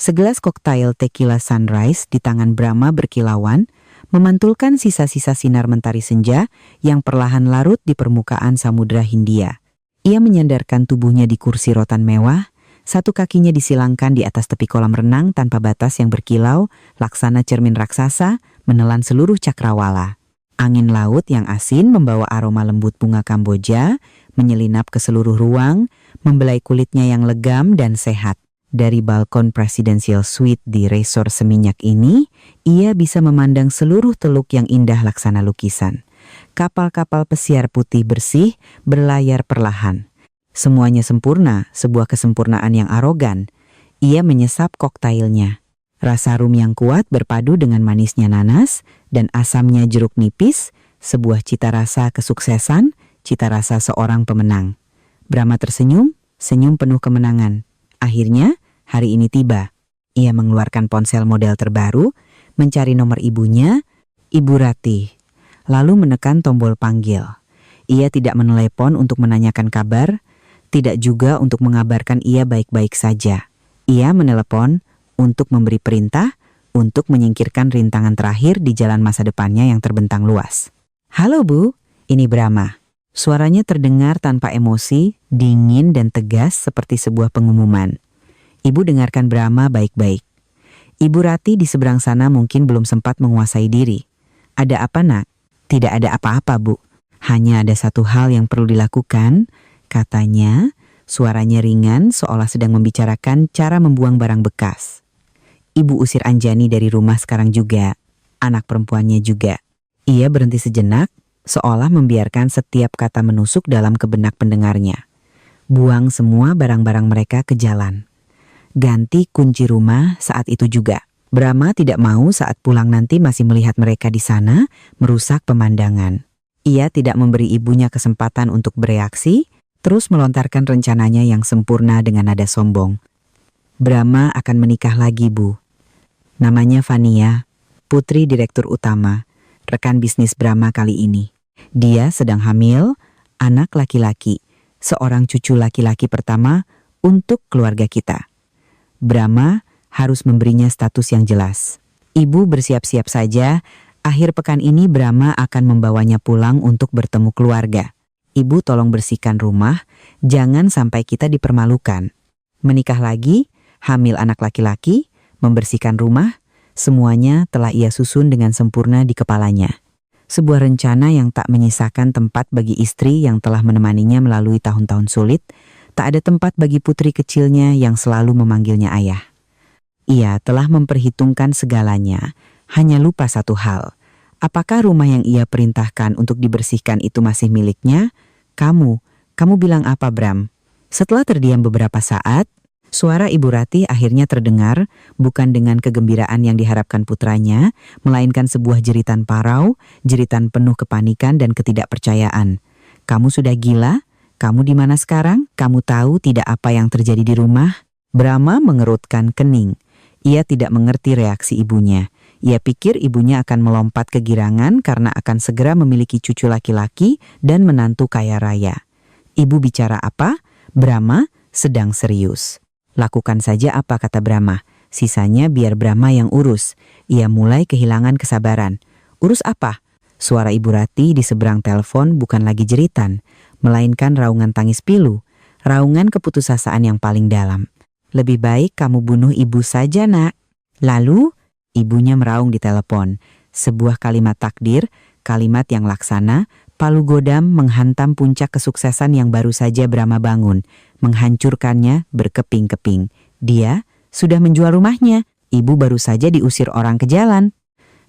Segelas koktail tequila sunrise di tangan Brahma berkilauan, memantulkan sisa-sisa sinar mentari senja yang perlahan larut di permukaan Samudra Hindia. Ia menyandarkan tubuhnya di kursi rotan mewah, satu kakinya disilangkan di atas tepi kolam renang tanpa batas yang berkilau, laksana cermin raksasa, menelan seluruh cakrawala. Angin laut yang asin membawa aroma lembut bunga Kamboja, menyelinap ke seluruh ruang, membelai kulitnya yang legam dan sehat. Dari balkon Presidential Suite di resort seminyak ini, ia bisa memandang seluruh teluk yang indah laksana lukisan. Kapal-kapal pesiar putih bersih berlayar perlahan. Semuanya sempurna, sebuah kesempurnaan yang arogan. Ia menyesap koktailnya. Rasa rum yang kuat berpadu dengan manisnya nanas dan asamnya jeruk nipis, sebuah cita rasa kesuksesan, cita rasa seorang pemenang. Brahma tersenyum, senyum penuh kemenangan. Akhirnya, hari ini tiba. Ia mengeluarkan ponsel model terbaru, mencari nomor ibunya, Ibu Ratih. Lalu menekan tombol panggil. Ia tidak menelepon untuk menanyakan kabar, tidak juga untuk mengabarkan ia baik-baik saja. Ia menelepon untuk memberi perintah, untuk menyingkirkan rintangan terakhir di jalan masa depannya yang terbentang luas. "Halo Bu, ini Brahma." Suaranya terdengar tanpa emosi, dingin dan tegas seperti sebuah pengumuman. Ibu dengarkan Brahma baik-baik. Ibu Ratih di seberang sana mungkin belum sempat menguasai diri. "Ada apa, Nak?" "Tidak ada apa-apa, Bu. Hanya ada satu hal yang perlu dilakukan," katanya. Suaranya ringan seolah sedang membicarakan cara membuang barang bekas. "Ibu usir Anjani dari rumah sekarang juga. Anak perempuannya juga." Ia berhenti sejenak, seolah membiarkan setiap kata menusuk dalam kebenak pendengarnya. Buang semua barang-barang mereka ke jalan. Ganti kunci rumah saat itu juga. Brahma tidak mau saat pulang nanti masih melihat mereka di sana, merusak pemandangan. Ia tidak memberi ibunya kesempatan untuk bereaksi, terus melontarkan rencananya yang sempurna dengan nada sombong. "Brahma akan menikah lagi, Bu. Namanya Fania, putri direktur utama, rekan bisnis Brahma kali ini. Dia sedang hamil, anak laki-laki, seorang cucu laki-laki pertama untuk keluarga kita. Brahma harus memberinya status yang jelas. Ibu bersiap-siap saja, akhir pekan ini Brahma akan membawanya pulang untuk bertemu keluarga. Ibu tolong bersihkan rumah, jangan sampai kita dipermalukan. Menikah lagi, hamil anak laki-laki, membersihkan rumah, semuanya telah ia susun dengan sempurna di kepalanya. Sebuah rencana yang tak menyisakan tempat bagi istri yang telah menemaninya melalui tahun-tahun sulit, tak ada tempat bagi putri kecilnya yang selalu memanggilnya ayah. Ia telah memperhitungkan segalanya, hanya lupa satu hal. Apakah rumah yang ia perintahkan untuk dibersihkan itu masih miliknya? Kamu bilang apa, Bram?" Setelah terdiam beberapa saat, suara Ibu Ratih akhirnya terdengar, bukan dengan kegembiraan yang diharapkan putranya, melainkan sebuah jeritan parau, jeritan penuh kepanikan dan ketidakpercayaan. "Kamu sudah gila? Kamu di mana sekarang? Kamu tahu tidak apa yang terjadi di rumah?" Brahma mengerutkan kening. Ia tidak mengerti reaksi ibunya. Ia pikir ibunya akan melompat kegirangan karena akan segera memiliki cucu laki-laki dan menantu kaya raya. "Ibu bicara apa?" "Brahma sedang serius." "Lakukan saja apa kata Brahma. Sisanya biar Brahma yang urus." Ia mulai kehilangan kesabaran. "Urus apa?" Suara Ibu Ratih di seberang telepon bukan lagi jeritan, melainkan raungan tangis pilu, raungan keputusasaan yang paling dalam. "Lebih baik kamu bunuh ibu saja, Nak." Lalu ibunya meraung di telepon. Sebuah kalimat takdir, kalimat yang laksana, palu godam menghantam puncak kesuksesan yang baru saja Brahma bangun, menghancurkannya berkeping-keping. Dia sudah menjual rumahnya, ibu baru saja diusir orang ke jalan.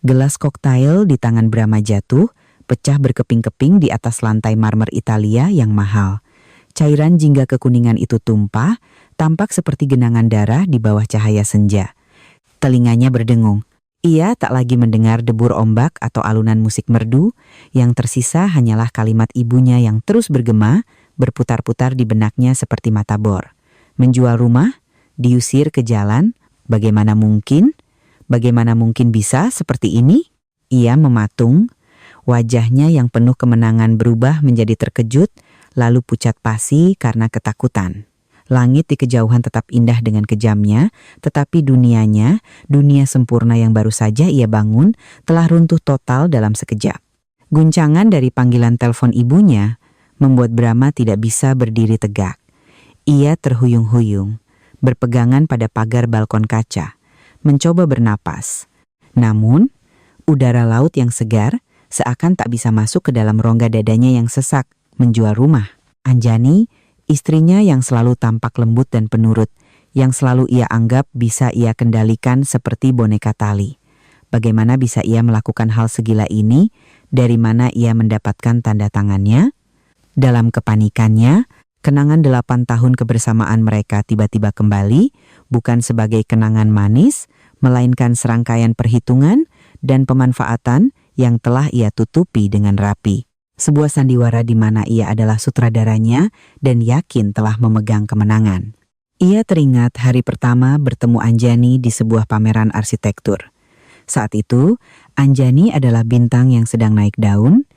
Gelas koktail di tangan Brahma jatuh, pecah berkeping-keping di atas lantai marmer Italia yang mahal. Cairan jingga kekuningan itu tumpah, tampak seperti genangan darah di bawah cahaya senja. Telinganya berdengung. Ia tak lagi mendengar debur ombak atau alunan musik merdu, yang tersisa hanyalah kalimat ibunya yang terus bergema, berputar-putar di benaknya seperti mata bor. Menjual rumah, diusir ke jalan, bagaimana mungkin? Bagaimana mungkin bisa seperti ini? Ia mematung, wajahnya yang penuh kemenangan berubah menjadi terkejut, lalu pucat pasi karena ketakutan. Langit di kejauhan tetap indah dengan kejamnya, tetapi dunianya, dunia sempurna yang baru saja ia bangun, telah runtuh total dalam sekejap. Guncangan dari panggilan telepon ibunya membuat Brahma tidak bisa berdiri tegak. Ia terhuyung-huyung, berpegangan pada pagar balkon kaca, mencoba bernapas. Namun, udara laut yang segar seakan tak bisa masuk ke dalam rongga dadanya yang sesak, menjual rumah. Anjani, istrinya yang selalu tampak lembut dan penurut, yang selalu ia anggap bisa ia kendalikan seperti boneka tali. Bagaimana bisa ia melakukan hal segila ini? Dari mana ia mendapatkan tanda tangannya? Dalam kepanikannya, kenangan 8 tahun kebersamaan mereka tiba-tiba kembali, bukan sebagai kenangan manis, melainkan serangkaian perhitungan dan pemanfaatan yang telah ia tutupi dengan rapi. Sebuah sandiwara di mana ia adalah sutradaranya dan yakin telah memegang kemenangan. Ia teringat hari pertama bertemu Anjani di sebuah pameran arsitektur. Saat itu, Anjani adalah bintang yang sedang naik daun,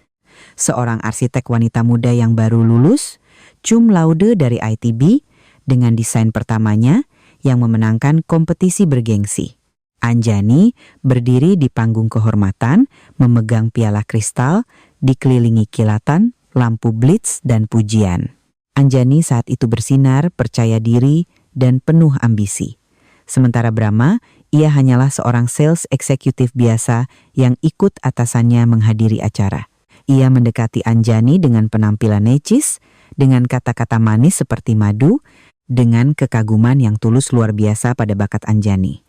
seorang arsitek wanita muda yang baru lulus, cum laude dari ITB, dengan desain pertamanya yang memenangkan kompetisi bergengsi. Anjani berdiri di panggung kehormatan, memegang piala kristal, dikelilingi kilatan, lampu blitz, dan pujian. Anjani saat itu bersinar, percaya diri, dan penuh ambisi. Sementara Brahma, ia hanyalah seorang sales eksekutif biasa yang ikut atasannya menghadiri acara. Ia mendekati Anjani dengan penampilan necis, dengan kata-kata manis seperti madu, dengan kekaguman yang tulus luar biasa pada bakat Anjani.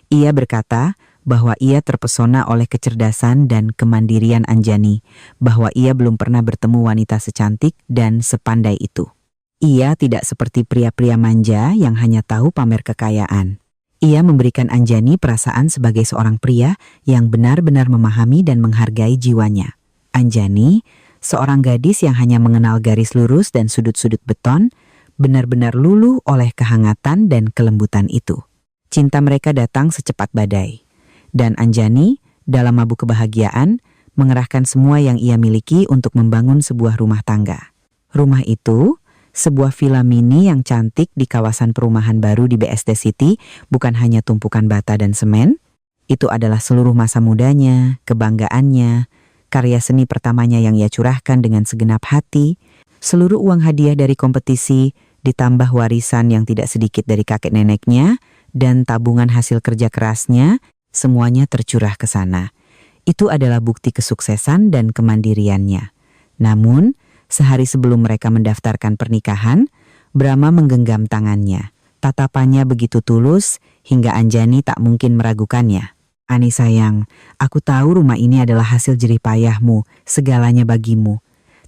Ia berkata bahwa ia terpesona oleh kecerdasan dan kemandirian Anjani, bahwa ia belum pernah bertemu wanita secantik dan sepandai itu. Ia tidak seperti pria-pria manja yang hanya tahu pamer kekayaan. Ia memberikan Anjani perasaan sebagai seorang pria yang benar-benar memahami dan menghargai jiwanya. Anjani, seorang gadis yang hanya mengenal garis lurus dan sudut-sudut beton, benar-benar luluh oleh kehangatan dan kelembutan itu. Cinta mereka datang secepat badai. Dan Anjani, dalam mabuk kebahagiaan, mengerahkan semua yang ia miliki untuk membangun sebuah rumah tangga. Rumah itu, sebuah villa mini yang cantik di kawasan perumahan baru di BSD City, bukan hanya tumpukan bata dan semen. Itu adalah seluruh masa mudanya, kebanggaannya, karya seni pertamanya yang ia curahkan dengan segenap hati, seluruh uang hadiah dari kompetisi, ditambah warisan yang tidak sedikit dari kakek neneknya, dan tabungan hasil kerja kerasnya, semuanya tercurah ke sana. Itu adalah bukti kesuksesan dan kemandiriannya. Namun, sehari sebelum mereka mendaftarkan pernikahan, Brahma menggenggam tangannya. Tatapannya begitu tulus hingga Anjani tak mungkin meragukannya. "Ani sayang, aku tahu rumah ini adalah hasil jerih payahmu, segalanya bagimu.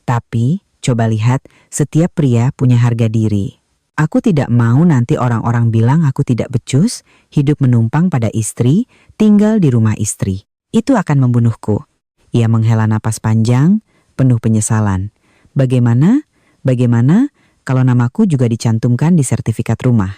Tapi, coba lihat, setiap pria punya harga diri. Aku tidak mau nanti orang-orang bilang aku tidak becus, hidup menumpang pada istri, tinggal di rumah istri. Itu akan membunuhku." Ia menghela napas panjang, penuh penyesalan. Bagaimana kalau namaku juga dicantumkan di sertifikat rumah?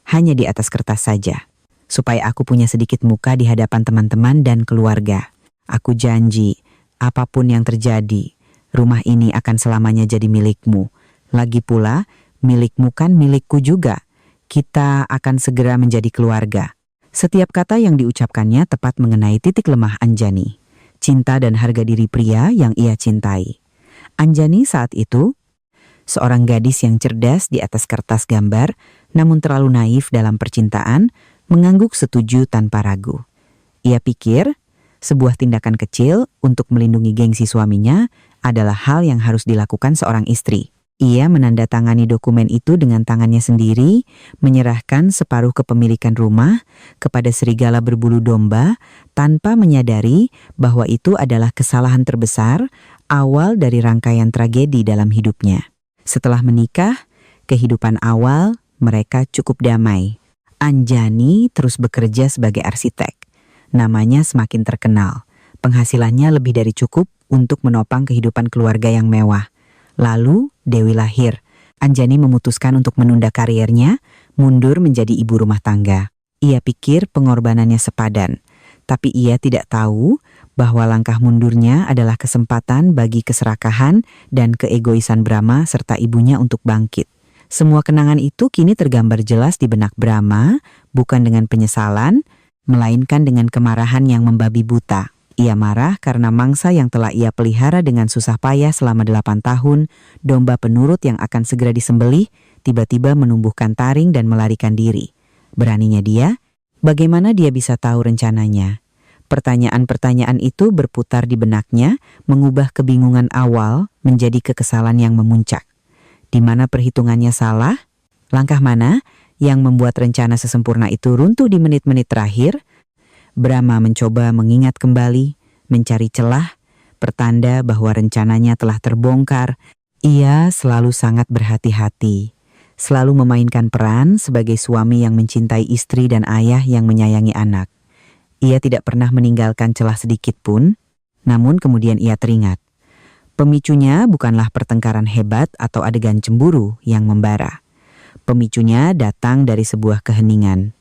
Hanya di atas kertas saja. Supaya aku punya sedikit muka di hadapan teman-teman dan keluarga. Aku janji, apapun yang terjadi, rumah ini akan selamanya jadi milikmu. Lagi pula, milikmu kan milikku juga. Kita akan segera menjadi keluarga. Setiap kata yang diucapkannya tepat mengenai titik lemah Anjani. Cinta dan harga diri pria yang ia cintai. Anjani saat itu, seorang gadis yang cerdas di atas kertas gambar, namun terlalu naif dalam percintaan, mengangguk setuju tanpa ragu. Ia pikir, sebuah tindakan kecil untuk melindungi gengsi suaminya adalah hal yang harus dilakukan seorang istri. Ia menandatangani dokumen itu dengan tangannya sendiri, menyerahkan separuh kepemilikan rumah kepada serigala berbulu domba tanpa menyadari bahwa itu adalah kesalahan terbesar awal dari rangkaian tragedi dalam hidupnya. Setelah menikah, kehidupan awal mereka cukup damai. Anjani terus bekerja sebagai arsitek. Namanya semakin terkenal. Penghasilannya lebih dari cukup untuk menopang kehidupan keluarga yang mewah. Lalu Dewi lahir. Anjani memutuskan untuk menunda kariernya, mundur menjadi ibu rumah tangga. Ia pikir pengorbanannya sepadan, tapi ia tidak tahu bahwa langkah mundurnya adalah kesempatan bagi keserakahan dan keegoisan Brahma serta ibunya untuk bangkit. Semua kenangan itu kini tergambar jelas di benak Brahma, bukan dengan penyesalan, melainkan dengan kemarahan yang membabi buta. Ia marah karena mangsa yang telah ia pelihara dengan susah payah selama 8 tahun, domba penurut yang akan segera disembelih, tiba-tiba menumbuhkan taring dan melarikan diri. Beraninya dia, bagaimana dia bisa tahu rencananya? Pertanyaan-pertanyaan itu berputar di benaknya, mengubah kebingungan awal menjadi kekesalan yang memuncak. Di mana perhitungannya salah? Langkah mana yang membuat rencana sesempurna itu runtuh di menit-menit terakhir? Brahma mencoba mengingat kembali, mencari celah, pertanda bahwa rencananya telah terbongkar. Ia selalu sangat berhati-hati, selalu memainkan peran sebagai suami yang mencintai istri dan ayah yang menyayangi anak. Ia tidak pernah meninggalkan celah sedikit pun, namun kemudian ia teringat. Pemicunya bukanlah pertengkaran hebat atau adegan cemburu yang membara. Pemicunya datang dari sebuah keheningan.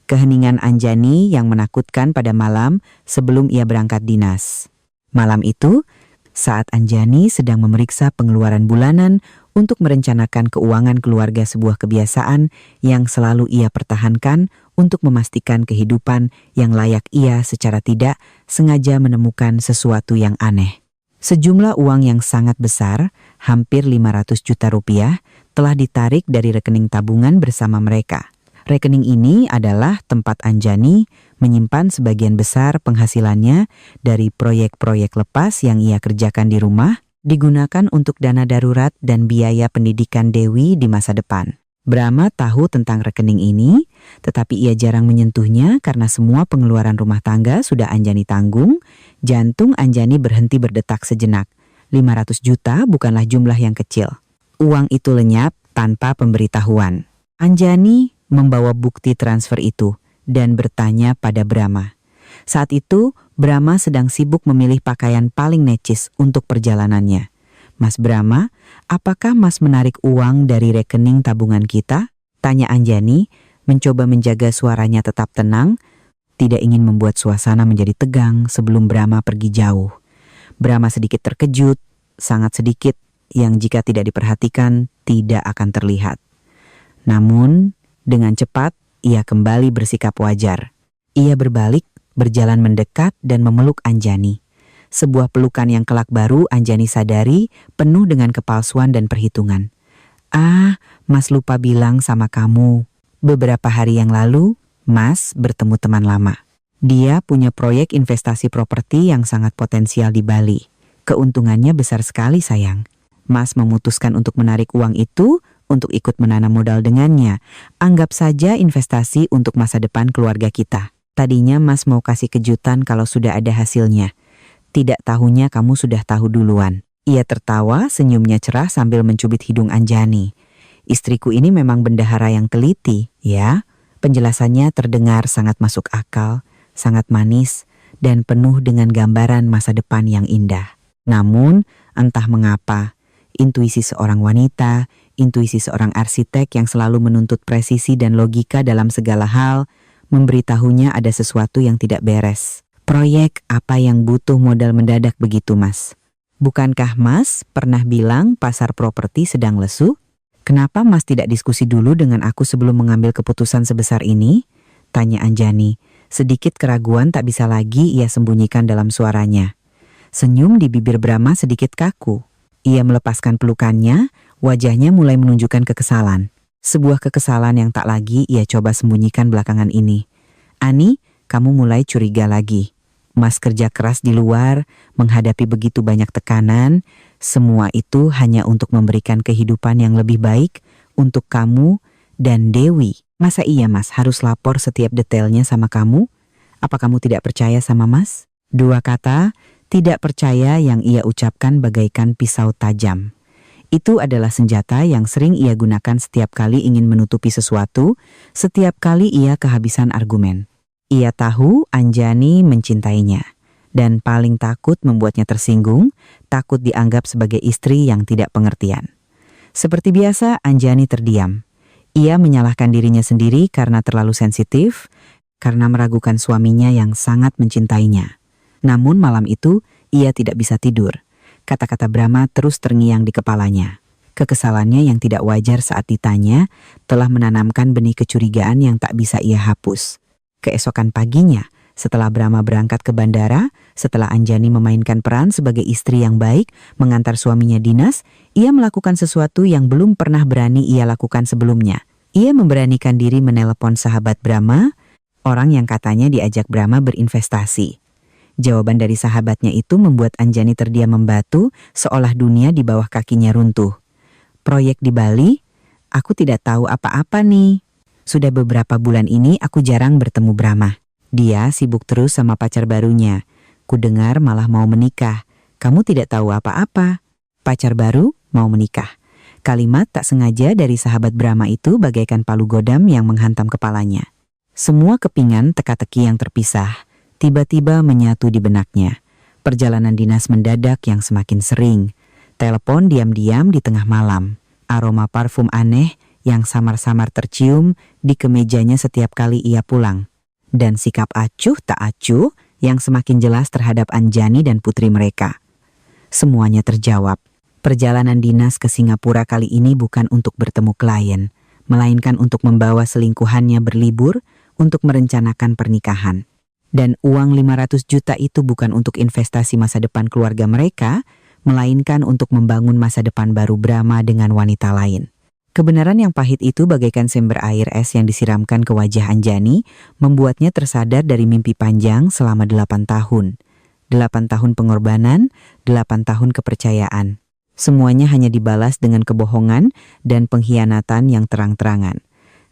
Keheningan Anjani yang menakutkan pada malam sebelum ia berangkat dinas. Malam itu, saat Anjani sedang memeriksa pengeluaran bulanan untuk merencanakan keuangan keluarga, sebuah kebiasaan yang selalu ia pertahankan untuk memastikan kehidupan yang layak ia secara tidak sengaja menemukan sesuatu yang aneh. Sejumlah uang yang sangat besar, hampir 500 juta rupiah, telah ditarik dari rekening tabungan bersama mereka. Rekening ini adalah tempat Anjani menyimpan sebagian besar penghasilannya dari proyek-proyek lepas yang ia kerjakan di rumah, digunakan untuk dana darurat dan biaya pendidikan Dewi di masa depan. Brahma tahu tentang rekening ini, tetapi ia jarang menyentuhnya karena semua pengeluaran rumah tangga sudah Anjani tanggung. Jantung Anjani berhenti berdetak sejenak. 500 juta bukanlah jumlah yang kecil. Uang itu lenyap tanpa pemberitahuan. Anjani membawa bukti transfer itu dan bertanya pada Brahma. Saat itu, Brahma sedang sibuk memilih pakaian paling necis untuk perjalanannya. Mas Brahma, apakah Mas menarik uang dari rekening tabungan kita? Tanya Anjani, mencoba menjaga suaranya tetap tenang, tidak ingin membuat suasana menjadi tegang sebelum Brahma pergi jauh. Brahma sedikit terkejut, sangat sedikit, yang jika tidak diperhatikan tidak akan terlihat. Namun, dengan cepat ia kembali bersikap wajar. Ia berbalik, berjalan mendekat dan memeluk Anjani. Sebuah pelukan yang kelak baru Anjani sadari penuh dengan kepalsuan dan perhitungan. Mas lupa bilang sama kamu. Beberapa hari yang lalu, Mas bertemu teman lama. Dia punya proyek investasi properti yang sangat potensial di Bali. Keuntungannya besar sekali sayang. Mas memutuskan untuk menarik uang itu untuk ikut menanam modal dengannya. Anggap saja investasi untuk masa depan keluarga kita. Tadinya Mas mau kasih kejutan kalau sudah ada hasilnya. Tidak tahunya kamu sudah tahu duluan. Ia tertawa, senyumnya cerah sambil mencubit hidung Anjani. Istriku ini memang bendahara yang teliti, ya. Penjelasannya terdengar sangat masuk akal, sangat manis, dan penuh dengan gambaran masa depan yang indah. Namun, entah mengapa, intuisi seorang wanita, intuisi seorang arsitek yang selalu menuntut presisi dan logika dalam segala hal, memberitahunya ada sesuatu yang tidak beres. Proyek apa yang butuh modal mendadak begitu, Mas? Bukankah Mas pernah bilang pasar properti sedang lesu? Kenapa Mas tidak diskusi dulu dengan aku sebelum mengambil keputusan sebesar ini? Tanya Anjani. Sedikit keraguan tak bisa lagi ia sembunyikan dalam suaranya. Senyum di bibir Brahma sedikit kaku. Ia melepaskan pelukannya, wajahnya mulai menunjukkan kekesalan. Sebuah kekesalan yang tak lagi ia coba sembunyikan belakangan ini. Ani, kamu mulai curiga lagi. Mas kerja keras di luar, menghadapi begitu banyak tekanan, semua itu hanya untuk memberikan kehidupan yang lebih baik untuk kamu dan Dewi. Masa iya Mas harus lapor setiap detailnya sama kamu? Apa kamu tidak percaya sama Mas? Dua kata, tidak percaya yang ia ucapkan bagaikan pisau tajam. Itu adalah senjata yang sering ia gunakan setiap kali ingin menutupi sesuatu, setiap kali ia kehabisan argumen. Ia tahu Anjani mencintainya, dan paling takut membuatnya tersinggung, takut dianggap sebagai istri yang tidak pengertian. Seperti biasa, Anjani terdiam. Ia menyalahkan dirinya sendiri karena terlalu sensitif, karena meragukan suaminya yang sangat mencintainya. Namun malam itu, ia tidak bisa tidur. Kata-kata Brahma terus terngiang di kepalanya. Kekesalannya yang tidak wajar saat ditanya telah menanamkan benih kecurigaan yang tak bisa ia hapus. Keesokan paginya, setelah Brahma berangkat ke bandara, setelah Anjani memainkan peran sebagai istri yang baik, mengantar suaminya dinas, ia melakukan sesuatu yang belum pernah berani ia lakukan sebelumnya. Ia memberanikan diri menelepon sahabat Brahma, orang yang katanya diajak Brahma berinvestasi. Jawaban dari sahabatnya itu membuat Anjani terdiam membatu, seolah dunia di bawah kakinya runtuh. Proyek di Bali? Aku tidak tahu apa-apa nih. Sudah beberapa bulan ini aku jarang bertemu Brahma. Dia sibuk terus sama pacar barunya. Kudengar malah mau menikah. Kamu tidak tahu apa-apa. Pacar baru mau menikah. Kalimat tak sengaja dari sahabat Brahma itu bagaikan palu godam yang menghantam kepalanya. Semua kepingan teka-teki yang terpisah tiba-tiba menyatu di benaknya. Perjalanan dinas mendadak yang semakin sering. Telepon diam-diam di tengah malam. Aroma parfum aneh yang samar-samar tercium di kemejanya setiap kali ia pulang. Dan sikap acuh tak acuh yang semakin jelas terhadap Anjani dan putri mereka. Semuanya terjawab. Perjalanan dinas ke Singapura kali ini bukan untuk bertemu klien, melainkan untuk membawa selingkuhannya berlibur untuk merencanakan pernikahan. Dan uang 500 juta itu bukan untuk investasi masa depan keluarga mereka, melainkan untuk membangun masa depan baru Brahma dengan wanita lain. Kebenaran yang pahit itu bagaikan sember air es yang disiramkan ke wajah Anjani, membuatnya tersadar dari mimpi panjang selama 8 tahun. 8 tahun pengorbanan, 8 tahun kepercayaan. Semuanya hanya dibalas dengan kebohongan dan pengkhianatan yang terang-terangan.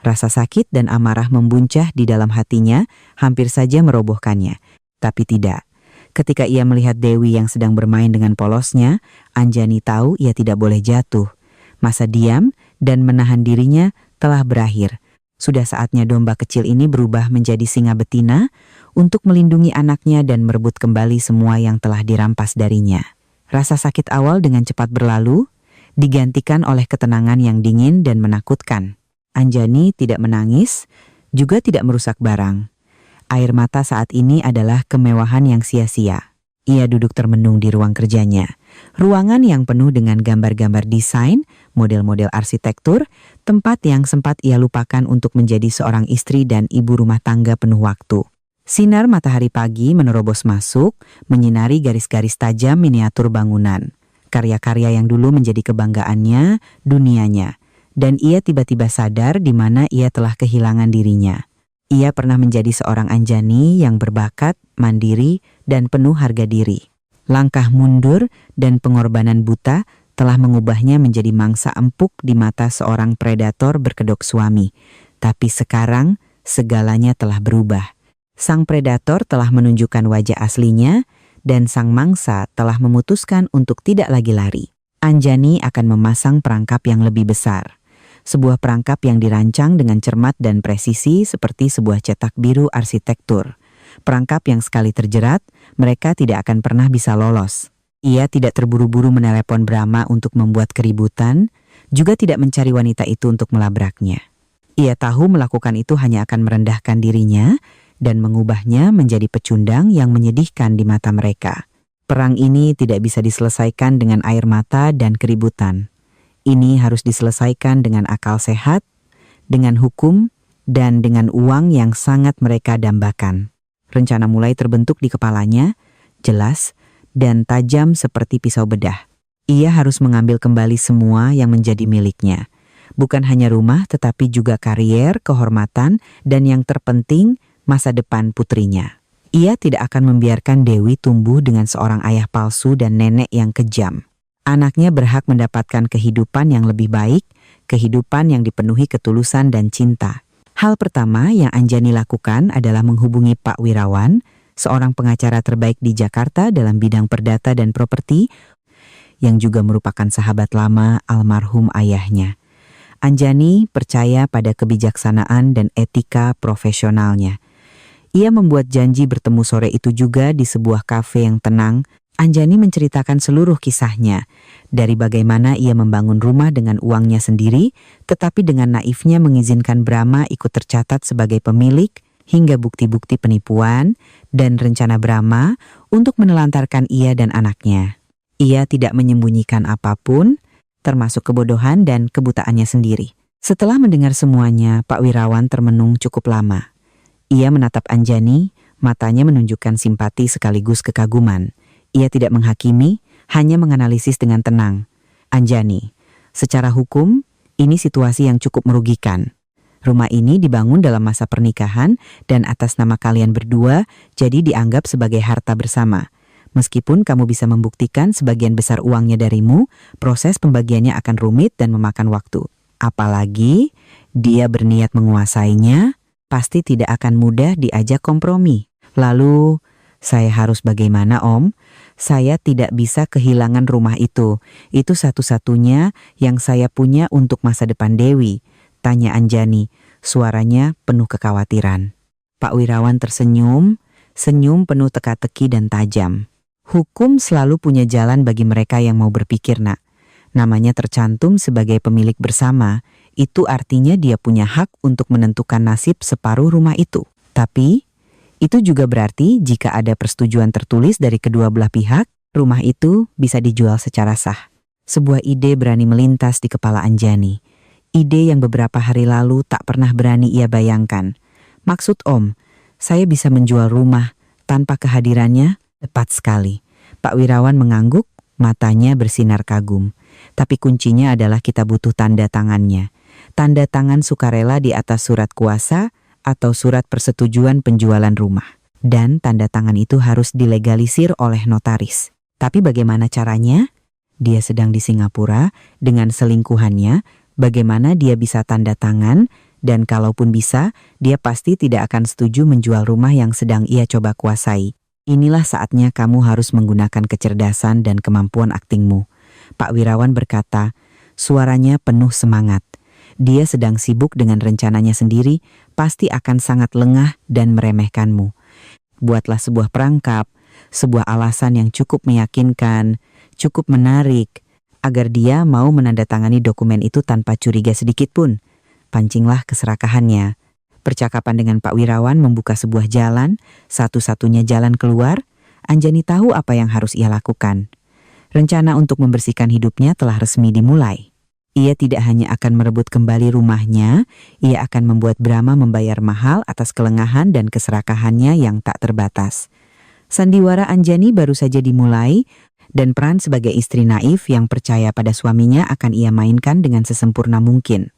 Rasa sakit dan amarah membuncah di dalam hatinya, hampir saja merobohkannya. Tapi tidak. Ketika ia melihat Dewi yang sedang bermain dengan polosnya, Anjani tahu ia tidak boleh jatuh. Masa diam dan menahan dirinya telah berakhir. Sudah saatnya domba kecil ini berubah menjadi singa betina untuk melindungi anaknya dan merebut kembali semua yang telah dirampas darinya. Rasa sakit awal dengan cepat berlalu, digantikan oleh ketenangan yang dingin dan menakutkan. Anjani tidak menangis, juga tidak merusak barang. Air mata saat ini adalah kemewahan yang sia-sia. Ia duduk termenung di ruang kerjanya. Ruangan yang penuh dengan gambar-gambar desain, model-model arsitektur, tempat yang sempat ia lupakan untuk menjadi seorang istri dan ibu rumah tangga penuh waktu. Sinar matahari pagi menerobos masuk, menyinari garis-garis tajam miniatur bangunan. Karya-karya yang dulu menjadi kebanggaannya, dunianya. Dan ia tiba-tiba sadar di mana ia telah kehilangan dirinya. Ia pernah menjadi seorang Anjani yang berbakat, mandiri, dan penuh harga diri. Langkah mundur dan pengorbanan buta telah mengubahnya menjadi mangsa empuk di mata seorang predator berkedok suami. Tapi sekarang segalanya telah berubah. Sang predator telah menunjukkan wajah aslinya dan sang mangsa telah memutuskan untuk tidak lagi lari. Anjani akan memasang perangkap yang lebih besar. Sebuah perangkap yang dirancang dengan cermat dan presisi seperti sebuah cetak biru arsitektur. Perangkap yang sekali terjerat, mereka tidak akan pernah bisa lolos. Ia tidak terburu-buru menelepon Brahma untuk membuat keributan, juga tidak mencari wanita itu untuk melabraknya. Ia tahu melakukan itu hanya akan merendahkan dirinya dan mengubahnya menjadi pecundang yang menyedihkan di mata mereka. Perang ini tidak bisa diselesaikan dengan air mata dan keributan. Ini harus diselesaikan dengan akal sehat, dengan hukum, dan dengan uang yang sangat mereka dambakan. Rencana mulai terbentuk di kepalanya, jelas, dan tajam seperti pisau bedah. Ia harus mengambil kembali semua yang menjadi miliknya. Bukan hanya rumah, tetapi juga karier, kehormatan, dan yang terpenting, masa depan putrinya. Ia tidak akan membiarkan Dewi tumbuh dengan seorang ayah palsu dan nenek yang kejam. Anaknya berhak mendapatkan kehidupan yang lebih baik, kehidupan yang dipenuhi ketulusan dan cinta. Hal pertama yang Anjani lakukan adalah menghubungi Pak Wirawan, seorang pengacara terbaik di Jakarta dalam bidang perdata dan properti, yang juga merupakan sahabat lama almarhum ayahnya. Anjani percaya pada kebijaksanaan dan etika profesionalnya. Ia membuat janji bertemu sore itu juga di sebuah kafe yang tenang. Anjani menceritakan seluruh kisahnya, dari bagaimana ia membangun rumah dengan uangnya sendiri, tetapi dengan naifnya mengizinkan Brahma ikut tercatat sebagai pemilik, hingga bukti-bukti penipuan dan rencana Brahma untuk menelantarkan ia dan anaknya. Ia tidak menyembunyikan apapun, termasuk kebodohan dan kebutaannya sendiri. Setelah mendengar semuanya, Pak Wirawan termenung cukup lama. Ia menatap Anjani, matanya menunjukkan simpati sekaligus kekaguman. Ia tidak menghakimi, hanya menganalisis dengan tenang. Anjani, secara hukum, ini situasi yang cukup merugikan. Rumah ini dibangun dalam masa pernikahan dan atas nama kalian berdua, jadi dianggap sebagai harta bersama. Meskipun kamu bisa membuktikan sebagian besar uangnya darimu, proses pembagiannya akan rumit dan memakan waktu. Apalagi dia berniat menguasainya, pasti tidak akan mudah diajak kompromi. Lalu, saya harus bagaimana, Om? Saya tidak bisa kehilangan rumah itu. Itu satu-satunya yang saya punya untuk masa depan Dewi. Tanya Anjani, suaranya penuh kekhawatiran. Pak Wirawan tersenyum, senyum penuh teka-teki dan tajam. Hukum selalu punya jalan bagi mereka yang mau berpikir, Nak. Namanya tercantum sebagai pemilik bersama, itu artinya dia punya hak untuk menentukan nasib separuh rumah itu. Tapi, itu juga berarti jika ada persetujuan tertulis dari kedua belah pihak, rumah itu bisa dijual secara sah. Sebuah ide berani melintas di kepala Anjani. Ide yang beberapa hari lalu tak pernah berani ia bayangkan. Maksud Om, saya bisa menjual rumah tanpa kehadirannya? Tepat sekali. Pak Wirawan mengangguk, matanya bersinar kagum. Tapi kuncinya adalah kita butuh tanda tangannya. Tanda tangan sukarela di atas surat kuasa atau surat persetujuan penjualan rumah. Dan tanda tangan itu harus dilegalisir oleh notaris. Tapi bagaimana caranya? Dia sedang di Singapura dengan selingkuhannya. Bagaimana dia bisa tanda tangan, dan kalaupun bisa, dia pasti tidak akan setuju menjual rumah yang sedang ia coba kuasai. Inilah saatnya kamu harus menggunakan kecerdasan dan kemampuan aktingmu. Pak Wirawan berkata, suaranya penuh semangat. Dia sedang sibuk dengan rencananya sendiri, pasti akan sangat lengah dan meremehkanmu. Buatlah sebuah perangkap, sebuah alasan yang cukup meyakinkan, cukup menarik, agar dia mau menandatangani dokumen itu tanpa curiga sedikit pun. Pancinglah keserakahannya. Percakapan dengan Pak Wirawan membuka sebuah jalan, satu-satunya jalan keluar. Anjani tahu apa yang harus ia lakukan. Rencana untuk membersihkan hidupnya telah resmi dimulai. Ia tidak hanya akan merebut kembali rumahnya, ia akan membuat Brahma membayar mahal atas kelengahan dan keserakahannya yang tak terbatas. Sandiwara Anjani baru saja dimulai, dan peran sebagai istri naif yang percaya pada suaminya akan ia mainkan dengan sesempurna mungkin.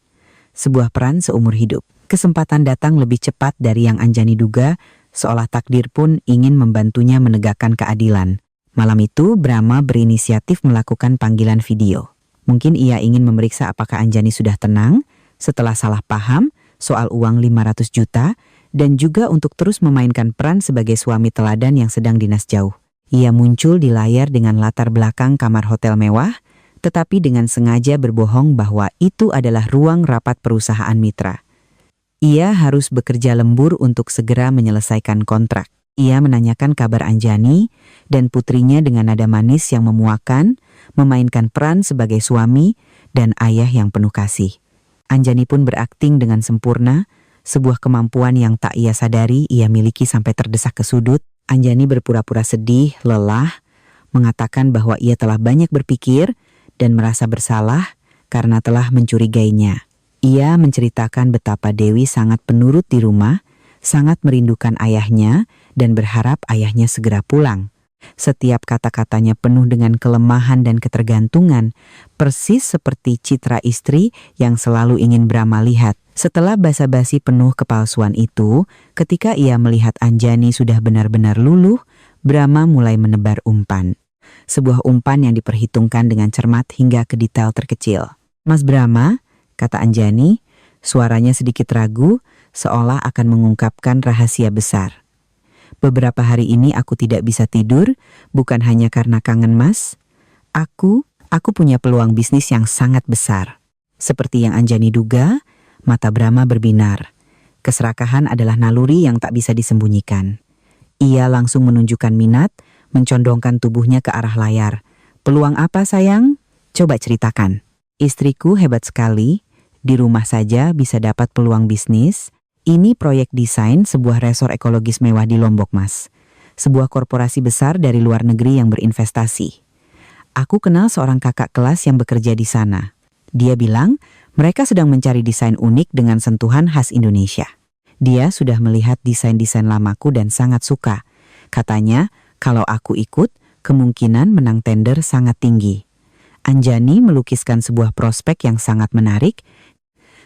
Sebuah peran seumur hidup. Kesempatan datang lebih cepat dari yang Anjani duga, seolah takdir pun ingin membantunya menegakkan keadilan. Malam itu, Brahma berinisiatif melakukan panggilan video. Mungkin ia ingin memeriksa apakah Anjani sudah tenang, setelah salah paham soal uang 500 juta, dan juga untuk terus memainkan peran sebagai suami teladan yang sedang dinas jauh. Ia muncul di layar dengan latar belakang kamar hotel mewah, tetapi dengan sengaja berbohong bahwa itu adalah ruang rapat perusahaan mitra. Ia harus bekerja lembur untuk segera menyelesaikan kontrak. Ia menanyakan kabar Anjani dan putrinya dengan nada manis yang memuakan, memainkan peran sebagai suami dan ayah yang penuh kasih. Anjani pun berakting dengan sempurna, sebuah kemampuan yang tak ia sadari ia miliki sampai terdesak ke sudut. Anjani berpura-pura sedih, lelah, mengatakan bahwa ia telah banyak berpikir dan merasa bersalah karena telah mencurigainya. Ia menceritakan betapa Dewi sangat penurut di rumah, sangat merindukan ayahnya dan berharap ayahnya segera pulang. Setiap kata-katanya penuh dengan kelemahan dan ketergantungan, persis seperti citra istri yang selalu ingin Brahma lihat. Setelah basa-basi penuh kepalsuan itu, ketika ia melihat Anjani sudah benar-benar luluh, Brahma mulai menebar umpan. Sebuah umpan yang diperhitungkan dengan cermat hingga ke detail terkecil. Mas Brahma, kata Anjani, suaranya sedikit ragu, seolah akan mengungkapkan rahasia besar. Beberapa hari ini aku tidak bisa tidur, bukan hanya karena kangen Mas. Aku punya peluang bisnis yang sangat besar. Seperti yang Anjani duga, mata Brahma berbinar. Keserakahan adalah naluri yang tak bisa disembunyikan. Ia langsung menunjukkan minat, mencondongkan tubuhnya ke arah layar. Peluang apa sayang? Coba ceritakan. Istriku hebat sekali, di rumah saja bisa dapat peluang bisnis. Ini proyek desain sebuah resor ekologis mewah di Lombok, Mas. Sebuah korporasi besar dari luar negeri yang berinvestasi. Aku kenal seorang kakak kelas yang bekerja di sana. Dia bilang mereka sedang mencari desain unik dengan sentuhan khas Indonesia. Dia sudah melihat desain-desain lamaku dan sangat suka. Katanya, kalau aku ikut, kemungkinan menang tender sangat tinggi. Anjani melukiskan sebuah prospek yang sangat menarik,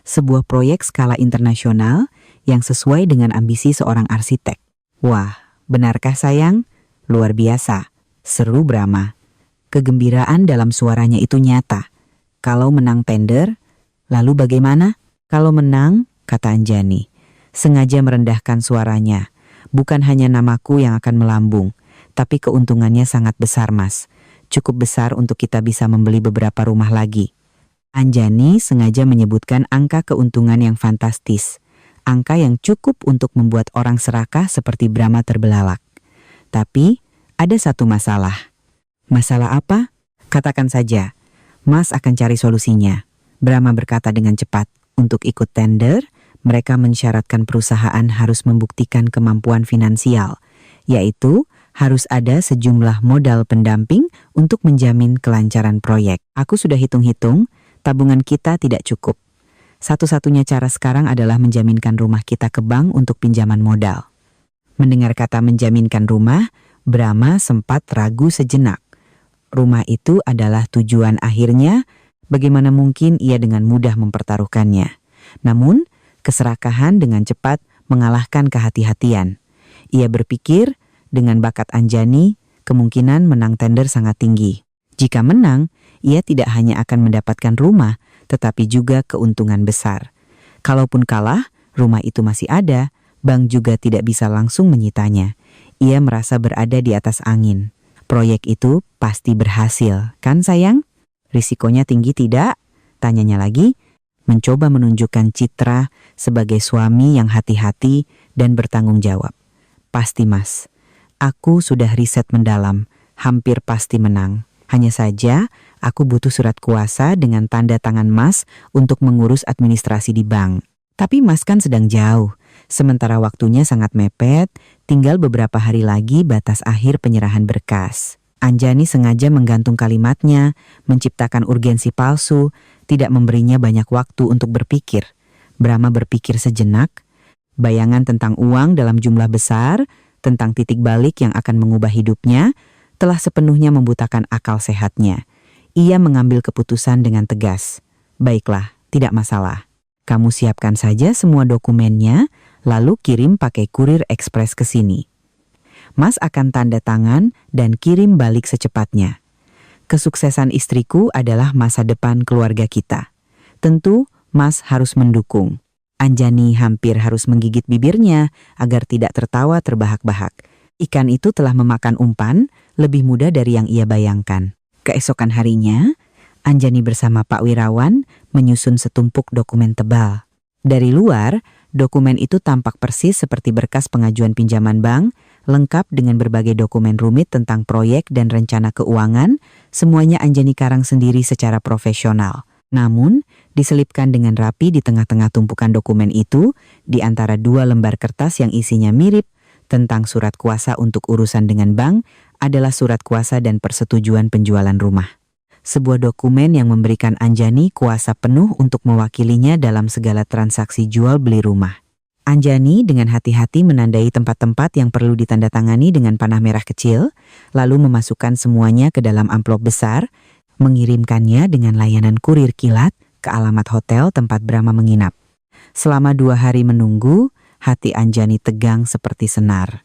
sebuah proyek skala internasional yang sesuai dengan ambisi seorang arsitek. Wah, benarkah sayang? Luar biasa. Seru Brahma. Kegembiraan dalam suaranya itu nyata. Kalau menang tender, lalu bagaimana? Kalau menang, kata Anjani, sengaja merendahkan suaranya. Bukan hanya namaku yang akan melambung, tapi keuntungannya sangat besar, Mas. Cukup besar untuk kita bisa membeli beberapa rumah lagi. Anjani sengaja menyebutkan angka keuntungan yang fantastis. Angka yang cukup untuk membuat orang serakah seperti Brahma terbelalak. Tapi, ada satu masalah. Masalah apa? Katakan saja. Mas akan cari solusinya. Brahma berkata dengan cepat. Untuk ikut tender, mereka mensyaratkan perusahaan harus membuktikan kemampuan finansial, yaitu harus ada sejumlah modal pendamping untuk menjamin kelancaran proyek. Aku sudah hitung-hitung, tabungan kita tidak cukup. Satu-satunya cara sekarang adalah menjaminkan rumah kita ke bank untuk pinjaman modal. Mendengar kata menjaminkan rumah, Brahma sempat ragu sejenak. Rumah itu adalah tujuan akhirnya, bagaimana mungkin ia dengan mudah mempertaruhkannya. Namun, keserakahan dengan cepat mengalahkan kehati-hatian. Ia berpikir, dengan bakat Anjani, kemungkinan menang tender sangat tinggi. Jika menang, ia tidak hanya akan mendapatkan rumah, tetapi juga keuntungan besar. Kalaupun kalah, rumah itu masih ada, bank juga tidak bisa langsung menyitanya. Ia merasa berada di atas angin. Proyek itu pasti berhasil, kan sayang? Risikonya tinggi tidak? Tanyanya lagi, mencoba menunjukkan citra sebagai suami yang hati-hati dan bertanggung jawab. Pasti Mas, aku sudah riset mendalam, hampir pasti menang. Hanya saja, aku butuh surat kuasa dengan tanda tangan Mas untuk mengurus administrasi di bank. Tapi Mas kan sedang jauh, sementara waktunya sangat mepet, tinggal beberapa hari lagi batas akhir penyerahan berkas. Anjani sengaja menggantung kalimatnya, menciptakan urgensi palsu, tidak memberinya banyak waktu untuk berpikir. Brahma berpikir sejenak, bayangan tentang uang dalam jumlah besar, tentang titik balik yang akan mengubah hidupnya, telah sepenuhnya membutakan akal sehatnya. Ia mengambil keputusan dengan tegas. Baiklah, tidak masalah. Kamu siapkan saja semua dokumennya, lalu kirim pakai kurir ekspres ke sini. Mas akan tanda tangan dan kirim balik secepatnya. Kesuksesan istriku adalah masa depan keluarga kita. Tentu, Mas harus mendukung. Anjani hampir harus menggigit bibirnya agar tidak tertawa terbahak-bahak. Ikan itu telah memakan umpan lebih mudah dari yang ia bayangkan. Keesokan harinya, Anjani bersama Pak Wirawan menyusun setumpuk dokumen tebal. Dari luar, dokumen itu tampak persis seperti berkas pengajuan pinjaman bank, lengkap dengan berbagai dokumen rumit tentang proyek dan rencana keuangan, semuanya Anjani karang sendiri secara profesional. Namun, diselipkan dengan rapi di tengah-tengah tumpukan dokumen itu, di antara dua lembar kertas yang isinya mirip tentang surat kuasa untuk urusan dengan bank, adalah surat kuasa dan persetujuan penjualan rumah. Sebuah dokumen yang memberikan Anjani kuasa penuh untuk mewakilinya dalam segala transaksi jual beli rumah. Anjani dengan hati-hati menandai tempat-tempat yang perlu ditandatangani dengan panah merah kecil, lalu memasukkan semuanya ke dalam amplop besar, mengirimkannya dengan layanan kurir kilat ke alamat hotel tempat Brahma menginap. Selama 2 hari menunggu, hati Anjani tegang seperti senar.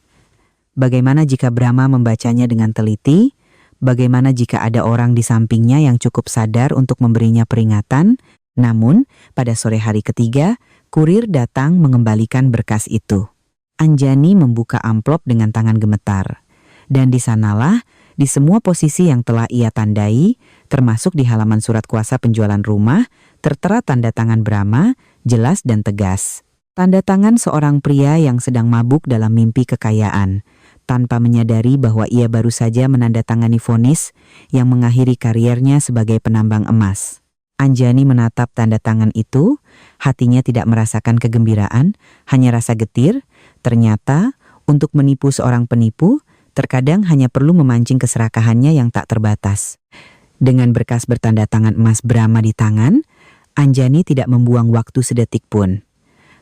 Bagaimana jika Brahma membacanya dengan teliti? Bagaimana jika ada orang di sampingnya yang cukup sadar untuk memberinya peringatan? Namun, pada sore hari ketiga, kurir datang mengembalikan berkas itu. Anjani membuka amplop dengan tangan gemetar. Dan di sanalah, di semua posisi yang telah ia tandai, termasuk di halaman surat kuasa penjualan rumah, tertera tanda tangan Brahma, jelas dan tegas. Tanda tangan seorang pria yang sedang mabuk dalam mimpi kekayaan, tanpa menyadari bahwa ia baru saja menandatangani vonis yang mengakhiri kariernya sebagai penambang emas. Anjani menatap tanda tangan itu, hatinya tidak merasakan kegembiraan, hanya rasa getir. Ternyata, untuk menipu seorang penipu, terkadang hanya perlu memancing keserakahannya yang tak terbatas. Dengan berkas bertanda tangan emas Brahma di tangan, Anjani tidak membuang waktu sedetik pun.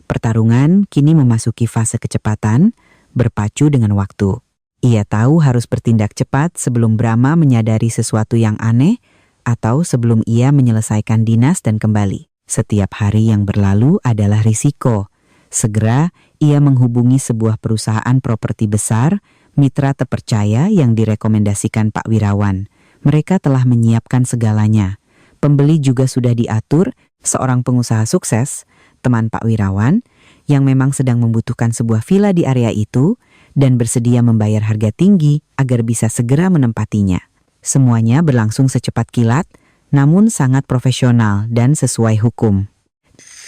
Pertarungan kini memasuki fase kecepatan, berpacu dengan waktu. Ia tahu harus bertindak cepat sebelum Brahma menyadari sesuatu yang aneh atau sebelum ia menyelesaikan dinas dan kembali. Setiap hari yang berlalu adalah risiko. Segera ia menghubungi sebuah perusahaan properti besar, mitra terpercaya yang direkomendasikan Pak Wirawan. Mereka telah menyiapkan segalanya. Pembeli juga sudah diatur, seorang pengusaha sukses, teman Pak Wirawan, yang memang sedang membutuhkan sebuah villa di area itu dan bersedia membayar harga tinggi agar bisa segera menempatinya. Semuanya berlangsung secepat kilat, namun sangat profesional dan sesuai hukum.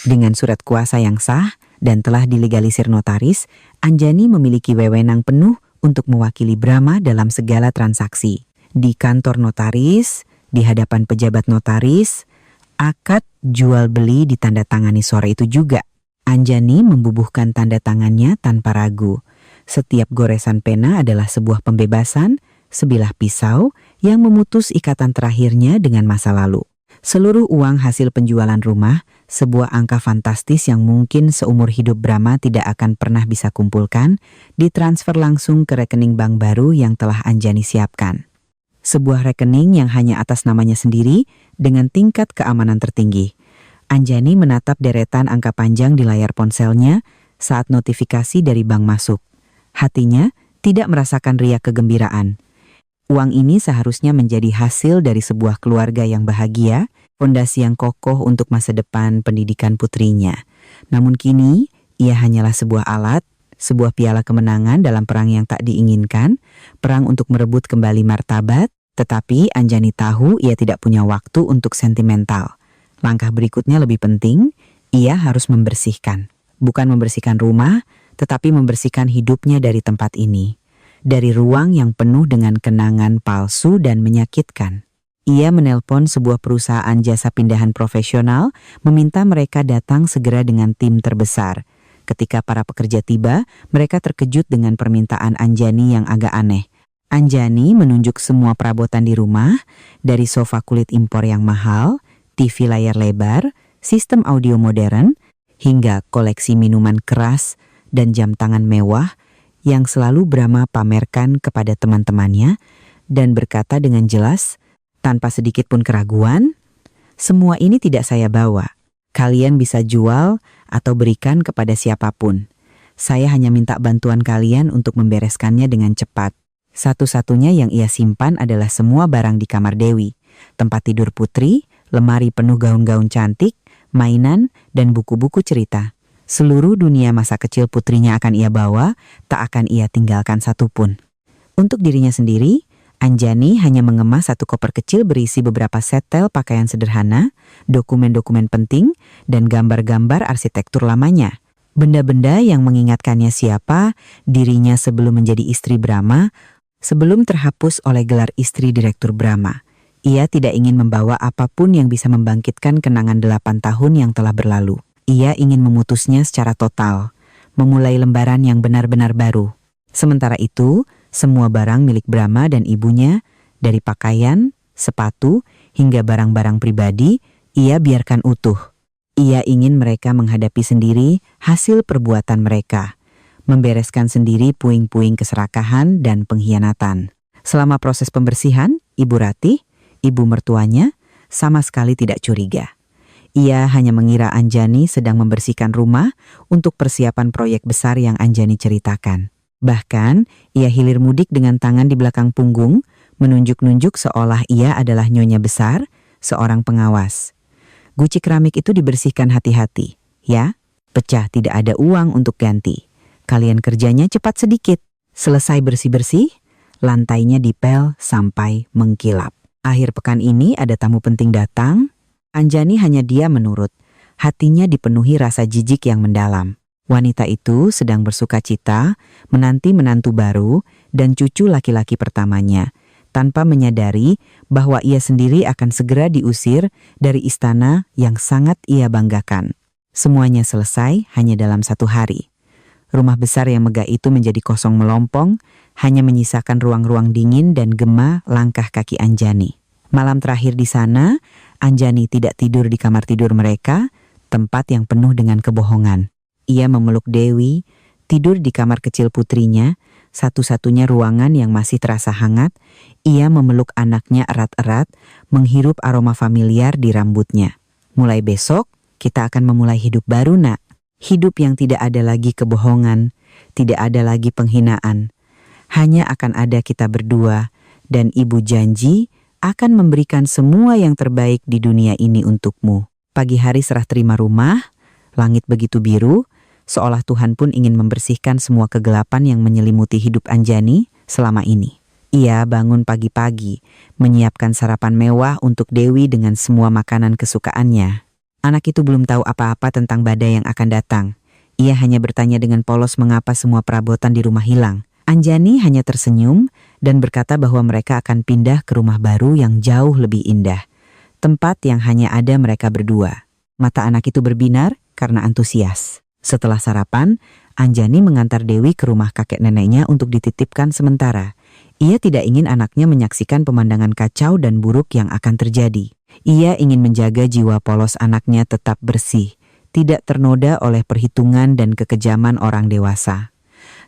Dengan surat kuasa yang sah dan telah dilegalisir notaris, Anjani memiliki wewenang penuh untuk mewakili Brahma dalam segala transaksi. Di kantor notaris, di hadapan pejabat notaris, akad jual beli ditandatangani sore itu juga. Anjani membubuhkan tanda tangannya tanpa ragu. Setiap goresan pena adalah sebuah pembebasan, sebilah pisau yang memutus ikatan terakhirnya dengan masa lalu. Seluruh uang hasil penjualan rumah, sebuah angka fantastis yang mungkin seumur hidup Brahma tidak akan pernah bisa kumpulkan, ditransfer langsung ke rekening bank baru yang telah Anjani siapkan. Sebuah rekening yang hanya atas namanya sendiri dengan tingkat keamanan tertinggi. Anjani menatap deretan angka panjang di layar ponselnya saat notifikasi dari bank masuk. Hatinya tidak merasakan riak kegembiraan. Uang ini seharusnya menjadi hasil dari sebuah keluarga yang bahagia, fondasi yang kokoh untuk masa depan pendidikan putrinya. Namun kini, ia hanyalah sebuah alat, sebuah piala kemenangan dalam perang yang tak diinginkan, perang untuk merebut kembali martabat, tetapi Anjani tahu ia tidak punya waktu untuk sentimental. Langkah berikutnya lebih penting, ia harus membersihkan. Bukan membersihkan rumah, tetapi membersihkan hidupnya dari tempat ini. Dari ruang yang penuh dengan kenangan palsu dan menyakitkan. Ia menelpon sebuah perusahaan jasa pindahan profesional, meminta mereka datang segera dengan tim terbesar. Ketika para pekerja tiba, mereka terkejut dengan permintaan Anjani yang agak aneh. Anjani menunjuk semua perabotan di rumah, dari sofa kulit impor yang mahal, TV layar lebar, sistem audio modern, hingga koleksi minuman keras dan jam tangan mewah yang selalu Brahma pamerkan kepada teman-temannya dan berkata dengan jelas, tanpa sedikit pun keraguan, "Semua ini tidak saya bawa. Kalian bisa jual atau berikan kepada siapapun. Saya hanya minta bantuan kalian untuk membereskannya dengan cepat." Satu-satunya yang ia simpan adalah semua barang di kamar Dewi, tempat tidur putri, lemari penuh gaun-gaun cantik, mainan, dan buku-buku cerita. Seluruh dunia masa kecil putrinya akan ia bawa, tak akan ia tinggalkan satupun. Untuk dirinya sendiri, Anjani hanya mengemas satu koper kecil berisi beberapa setel pakaian sederhana, dokumen-dokumen penting, dan gambar-gambar arsitektur lamanya. Benda-benda yang mengingatkannya siapa dirinya sebelum menjadi istri Brahma, sebelum terhapus oleh gelar istri Direktur Brahma. Ia tidak ingin membawa apapun yang bisa membangkitkan kenangan 8 tahun yang telah berlalu. Ia ingin memutusnya secara total, memulai lembaran yang benar-benar baru. Sementara itu, semua barang milik Brahma dan ibunya, dari pakaian, sepatu, hingga barang-barang pribadi, ia biarkan utuh. Ia ingin mereka menghadapi sendiri hasil perbuatan mereka, membereskan sendiri puing-puing keserakahan dan pengkhianatan. Selama proses pembersihan, Ibu Ratih, ibu mertuanya, sama sekali tidak curiga. Ia hanya mengira Anjani sedang membersihkan rumah untuk persiapan proyek besar yang Anjani ceritakan. Bahkan, ia hilir mudik dengan tangan di belakang punggung, menunjuk-nunjuk seolah ia adalah nyonya besar, seorang pengawas. Guci keramik itu dibersihkan hati-hati, ya, pecah tidak ada uang untuk ganti. Kalian kerjanya cepat sedikit. Selesai bersih-bersih, lantainya dipel sampai mengkilap. Akhir pekan ini ada tamu penting datang. Anjani hanya diam menurut. Hatinya dipenuhi rasa jijik yang mendalam. Wanita itu sedang bersuka cita menanti menantu baru dan cucu laki-laki pertamanya, tanpa menyadari bahwa ia sendiri akan segera diusir dari istana yang sangat ia banggakan. Semuanya selesai hanya dalam 1 hari. Rumah besar yang megah itu menjadi kosong melompong, hanya menyisakan ruang-ruang dingin dan gema langkah kaki Anjani. Malam terakhir di sana, Anjani tidak tidur di kamar tidur mereka, tempat yang penuh dengan kebohongan. Ia memeluk Dewi, tidur di kamar kecil putrinya, satu-satunya ruangan yang masih terasa hangat. Ia memeluk anaknya erat-erat, menghirup aroma familiar di rambutnya. Mulai besok, kita akan memulai hidup baru, Nak. Hidup yang tidak ada lagi kebohongan, tidak ada lagi penghinaan. Hanya akan ada kita berdua, dan Ibu janji akan memberikan semua yang terbaik di dunia ini untukmu. Pagi hari serah terima rumah, langit begitu biru, seolah Tuhan pun ingin membersihkan semua kegelapan yang menyelimuti hidup Anjani selama ini. Ia bangun pagi-pagi, menyiapkan sarapan mewah untuk Dewi dengan semua makanan kesukaannya. Anak itu belum tahu apa-apa tentang badai yang akan datang. Ia hanya bertanya dengan polos mengapa semua perabotan di rumah hilang. Anjani hanya tersenyum dan berkata bahwa mereka akan pindah ke rumah baru yang jauh lebih indah. Tempat yang hanya ada mereka berdua. Mata anak itu berbinar karena antusias. Setelah sarapan, Anjani mengantar Dewi ke rumah kakek neneknya untuk dititipkan sementara. Ia tidak ingin anaknya menyaksikan pemandangan kacau dan buruk yang akan terjadi. Ia ingin menjaga jiwa polos anaknya tetap bersih, tidak ternoda oleh perhitungan dan kekejaman orang dewasa.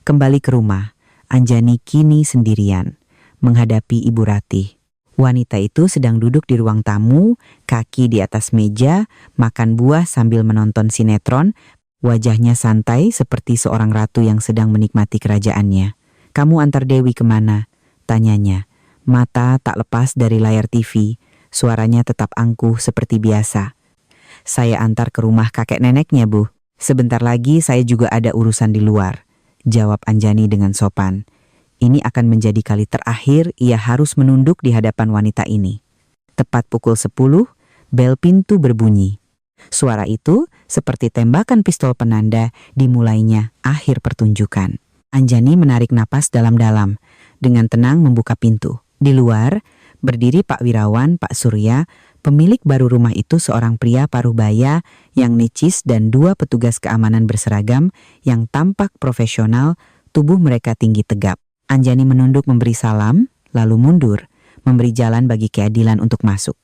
Kembali ke rumah, Anjani kini sendirian, menghadapi Ibu Ratih. Wanita itu sedang duduk di ruang tamu, kaki di atas meja, makan buah sambil menonton sinetron. Wajahnya santai seperti seorang ratu yang sedang menikmati kerajaannya. "Kamu antar Dewi kemana?" tanyanya. Mata tak lepas dari layar TV, suaranya tetap angkuh seperti biasa. "Saya antar ke rumah kakek neneknya, Bu. Sebentar lagi saya juga ada urusan di luar," jawab Anjani dengan sopan. Ini akan menjadi kali terakhir ia harus menunduk di hadapan wanita ini. Tepat pukul 10, bel pintu berbunyi. Suara itu seperti tembakan pistol penanda dimulainya akhir pertunjukan. Anjani menarik napas dalam-dalam, dengan tenang membuka pintu. Di luar, berdiri Pak Wirawan, Pak Surya, pemilik baru rumah itu, seorang pria paruh baya yang necis, dan dua petugas keamanan berseragam yang tampak profesional, tubuh mereka tinggi tegap. Anjani menunduk memberi salam, lalu mundur, memberi jalan bagi keadilan untuk masuk.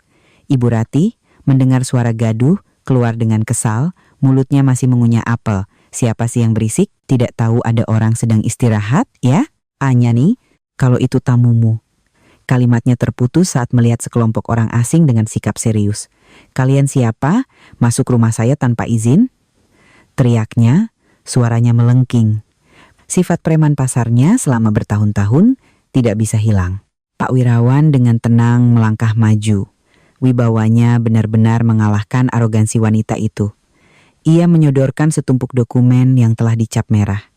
Ibu Ratih mendengar suara gaduh, keluar dengan kesal, mulutnya masih mengunyah apel. "Siapa sih yang berisik? Tidak tahu ada orang sedang istirahat, ya? Anjani, kalau itu tamumu." Kalimatnya terputus saat melihat sekelompok orang asing dengan sikap serius. "Kalian siapa? Masuk rumah saya tanpa izin?" teriaknya, suaranya melengking. Sifat preman pasarnya selama bertahun-tahun tidak bisa hilang. Pak Wirawan dengan tenang melangkah maju. Wibawanya benar-benar mengalahkan arogansi wanita itu. Ia menyodorkan setumpuk dokumen yang telah dicap merah.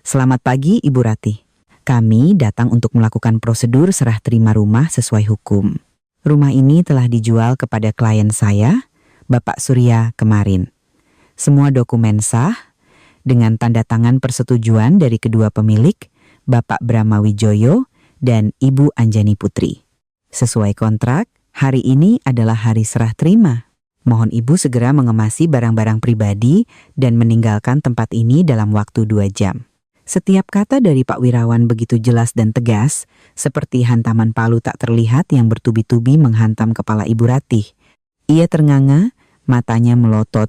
"Selamat pagi, Ibu Ratih. Kami datang untuk melakukan prosedur serah terima rumah sesuai hukum. Rumah ini telah dijual kepada klien saya, Bapak Surya, kemarin. Semua dokumen sah, dengan tanda tangan persetujuan dari kedua pemilik, Bapak Brahma Wijoyo dan Ibu Anjani Putri. Sesuai kontrak, hari ini adalah hari serah terima. Mohon Ibu segera mengemasi barang-barang pribadi dan meninggalkan tempat ini dalam waktu 2 jam. Setiap kata dari Pak Wirawan begitu jelas dan tegas, seperti hantaman palu tak terlihat yang bertubi-tubi menghantam kepala Ibu Ratih. Ia ternganga, matanya melotot,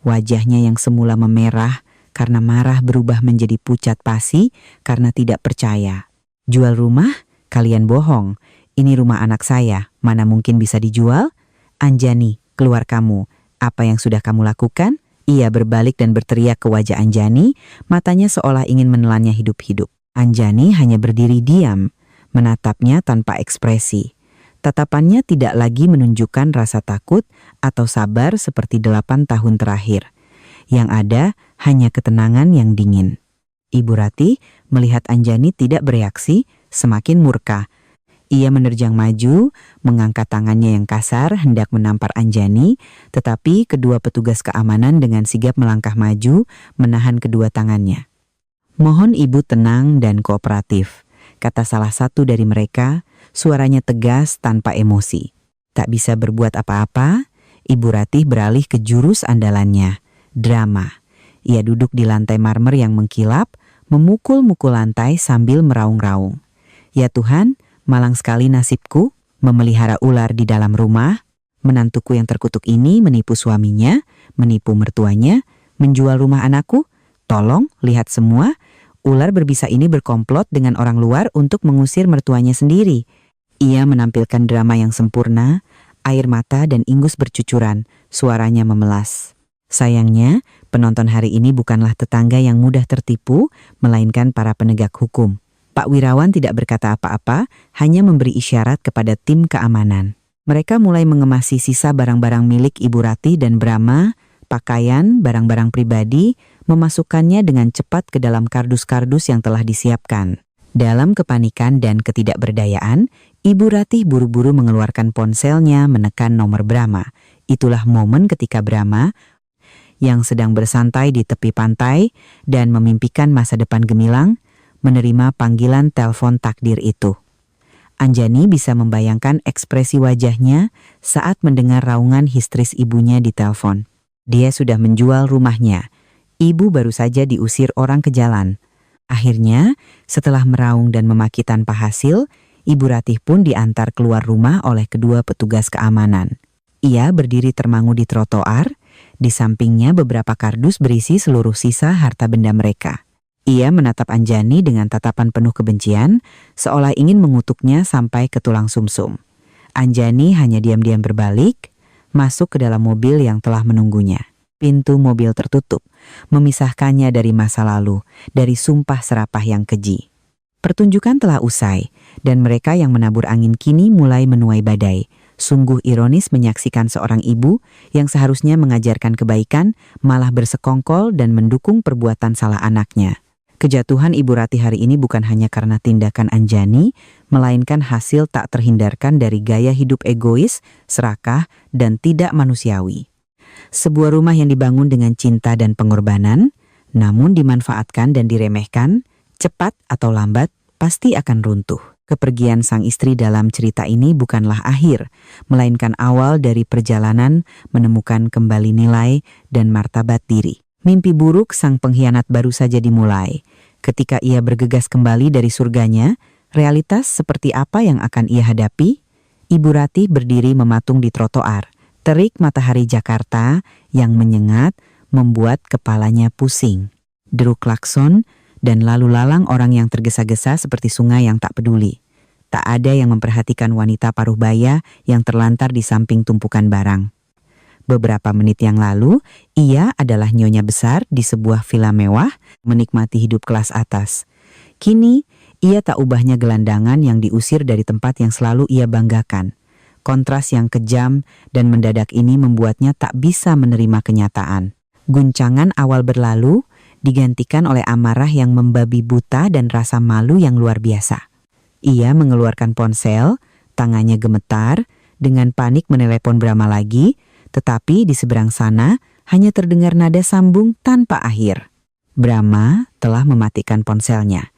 wajahnya yang semula memerah karena marah berubah menjadi pucat pasi karena tidak percaya. "Jual rumah? Kalian bohong. Ini rumah anak saya, mana mungkin bisa dijual? Anjani, keluar kamu. Apa yang sudah kamu lakukan?" Ia berbalik dan berteriak ke wajah Anjani, matanya seolah ingin menelannya hidup-hidup. Anjani hanya berdiri diam, menatapnya tanpa ekspresi. Tatapannya tidak lagi menunjukkan rasa takut atau sabar seperti 8 tahun terakhir. Yang ada hanya ketenangan yang dingin. Ibu Ratih melihat Anjani tidak bereaksi, semakin murka. Ia menerjang maju, mengangkat tangannya yang kasar hendak menampar Anjani, tetapi kedua petugas keamanan dengan sigap melangkah maju, menahan kedua tangannya. "Mohon Ibu tenang dan kooperatif," kata salah satu dari mereka, suaranya tegas tanpa emosi. Tak bisa berbuat apa-apa, Ibu Ratih beralih ke jurus andalannya, drama. Ia duduk di lantai marmer yang mengkilap, memukul-mukul lantai sambil meraung-raung. "Ya Tuhan, malang sekali nasibku," memelihara ular di dalam rumah. Menantuku yang terkutuk ini menipu suaminya, menipu mertuanya, menjual rumah anakku. Tolong, lihat semua. Ular berbisa ini berkomplot dengan orang luar untuk mengusir mertuanya sendiri. Ia menampilkan drama yang sempurna, air mata dan ingus bercucuran, suaranya memelas. Sayangnya, penonton hari ini bukanlah tetangga yang mudah tertipu, melainkan para penegak hukum. Pak Wirawan tidak berkata apa-apa, hanya memberi isyarat kepada tim keamanan. Mereka mulai mengemasi sisa barang-barang milik Ibu Ratih dan Brama, pakaian, barang-barang pribadi, memasukkannya dengan cepat ke dalam kardus-kardus yang telah disiapkan. Dalam kepanikan dan ketidakberdayaan, Ibu Ratih buru-buru mengeluarkan ponselnya menekan nomor Brama. Itulah momen ketika Brama, yang sedang bersantai di tepi pantai dan memimpikan masa depan gemilang, menerima panggilan telepon takdir itu. Anjani bisa membayangkan ekspresi wajahnya saat mendengar raungan histeris ibunya di telepon. Dia sudah menjual rumahnya. Ibu baru saja diusir orang ke jalan. Akhirnya, setelah meraung dan memaki tanpa hasil, Ibu Ratih pun diantar keluar rumah oleh kedua petugas keamanan. Ia berdiri termangu di trotoar, di sampingnya beberapa kardus berisi seluruh sisa harta benda mereka. Ia menatap Anjani dengan tatapan penuh kebencian, seolah ingin mengutuknya sampai ke tulang sumsum. Anjani hanya diam-diam berbalik, masuk ke dalam mobil yang telah menunggunya. Pintu mobil tertutup, memisahkannya dari masa lalu, dari sumpah serapah yang keji. Pertunjukan telah usai, dan mereka yang menabur angin kini mulai menuai badai. Sungguh ironis menyaksikan seorang ibu yang seharusnya mengajarkan kebaikan, malah bersekongkol dan mendukung perbuatan salah anaknya. Kejatuhan Ibu Ratih hari ini bukan hanya karena tindakan Anjani, melainkan hasil tak terhindarkan dari gaya hidup egois, serakah, dan tidak manusiawi. Sebuah rumah yang dibangun dengan cinta dan pengorbanan, namun dimanfaatkan dan diremehkan, cepat atau lambat pasti akan runtuh. Kepergian sang istri dalam cerita ini bukanlah akhir, melainkan awal dari perjalanan menemukan kembali nilai dan martabat diri. Mimpi buruk sang pengkhianat baru saja dimulai. Ketika ia bergegas kembali dari surganya, realitas seperti apa yang akan ia hadapi? Ibu Ratih berdiri mematung di trotoar. Terik matahari Jakarta yang menyengat membuat kepalanya pusing. Deruk klakson dan lalu lalang orang yang tergesa-gesa seperti sungai yang tak peduli. Tak ada yang memperhatikan wanita paruh baya yang terlantar di samping tumpukan barang. Beberapa menit yang lalu, ia adalah nyonya besar di sebuah villa mewah, menikmati hidup kelas atas. Kini, ia tak ubahnya gelandangan yang diusir dari tempat yang selalu ia banggakan. Kontras yang kejam dan mendadak ini membuatnya tak bisa menerima kenyataan. Guncangan awal berlalu, digantikan oleh amarah yang membabi buta dan rasa malu yang luar biasa. Ia mengeluarkan ponsel, tangannya gemetar, dengan panik menelepon Brama lagi, tetapi di seberang sana hanya terdengar nada sambung tanpa akhir. Brama telah mematikan ponselnya.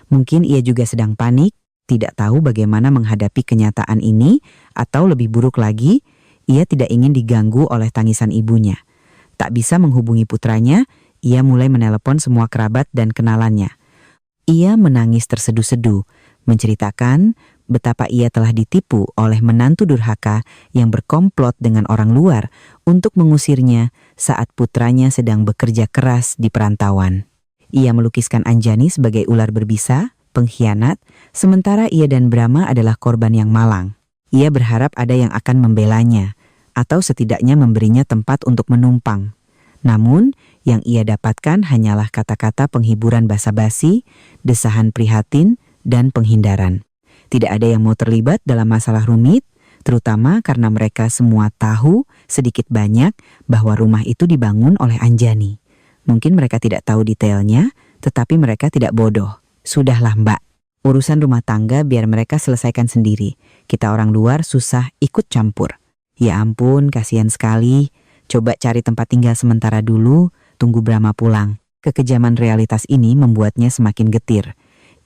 Mungkin ia juga sedang panik, tidak tahu bagaimana menghadapi kenyataan ini, atau lebih buruk lagi, ia tidak ingin diganggu oleh tangisan ibunya. Tak bisa menghubungi putranya, ia mulai menelepon semua kerabat dan kenalannya. Ia menangis terseduh-seduh, menceritakan betapa ia telah ditipu oleh menantu durhaka yang berkomplot dengan orang luar untuk mengusirnya saat putranya sedang bekerja keras di perantauan. Ia melukiskan Anjani sebagai ular berbisa, pengkhianat, sementara ia dan Brama adalah korban yang malang. Ia berharap ada yang akan membelanya, atau setidaknya memberinya tempat untuk menumpang. Namun, yang ia dapatkan hanyalah kata-kata penghiburan basa-basi, desahan prihatin, dan penghindaran. Tidak ada yang mau terlibat dalam masalah rumit, terutama karena mereka semua tahu sedikit banyak bahwa rumah itu dibangun oleh Anjani. Mungkin mereka tidak tahu detailnya, tetapi mereka tidak bodoh. Sudahlah Mbak, urusan rumah tangga biar mereka selesaikan sendiri. Kita orang luar susah ikut campur. Ya ampun, kasihan sekali. Coba cari tempat tinggal sementara dulu, tunggu Brama pulang. Kekejaman realitas ini membuatnya semakin getir.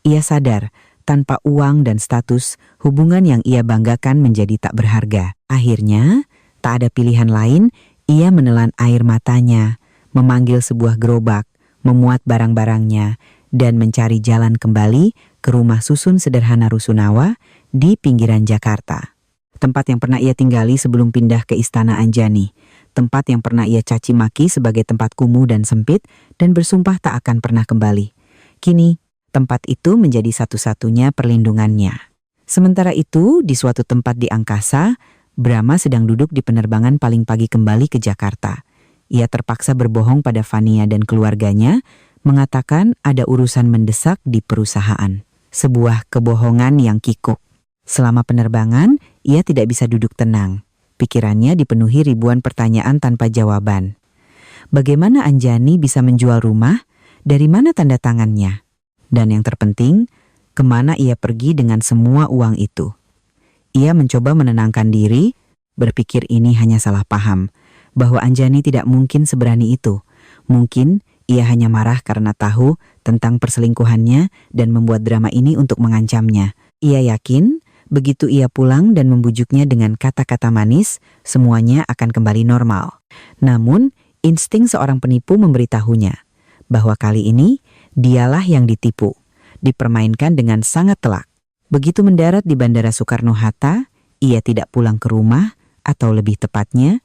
Ia sadar, tanpa uang dan status, hubungan yang ia banggakan menjadi tak berharga. Akhirnya, tak ada pilihan lain, ia menelan air matanya, memanggil sebuah gerobak, memuat barang-barangnya, dan mencari jalan kembali ke rumah susun sederhana Rusunawa di pinggiran Jakarta. tempat yang pernah ia tinggali sebelum pindah ke istana Anjani, tempat yang pernah ia caci maki sebagai tempat kumuh dan sempit dan bersumpah tak akan pernah kembali. Kini, tempat itu menjadi satu-satunya perlindungannya. Sementara itu, di suatu tempat di angkasa, Brahma sedang duduk di penerbangan paling pagi kembali ke Jakarta. Ia terpaksa berbohong pada Fania dan keluarganya, mengatakan ada urusan mendesak di perusahaan. Sebuah kebohongan yang kikuk. Selama penerbangan, ia tidak bisa duduk tenang. Pikirannya dipenuhi ribuan pertanyaan tanpa jawaban. Bagaimana Anjani bisa menjual rumah? Dari mana tanda tangannya? Dan yang terpenting, kemana ia pergi dengan semua uang itu? Ia mencoba menenangkan diri, berpikir ini hanya salah paham, bahwa Anjani tidak mungkin seberani itu. Mungkin ia hanya marah karena tahu tentang perselingkuhannya dan membuat drama ini untuk mengancamnya. Ia yakin, begitu ia pulang dan membujuknya dengan kata-kata manis, semuanya akan kembali normal. Namun, insting seorang penipu memberitahunya bahwa kali ini dialah yang ditipu, dipermainkan dengan sangat telak. Begitu mendarat di Bandara Soekarno-Hatta, ia tidak pulang ke rumah, atau lebih tepatnya,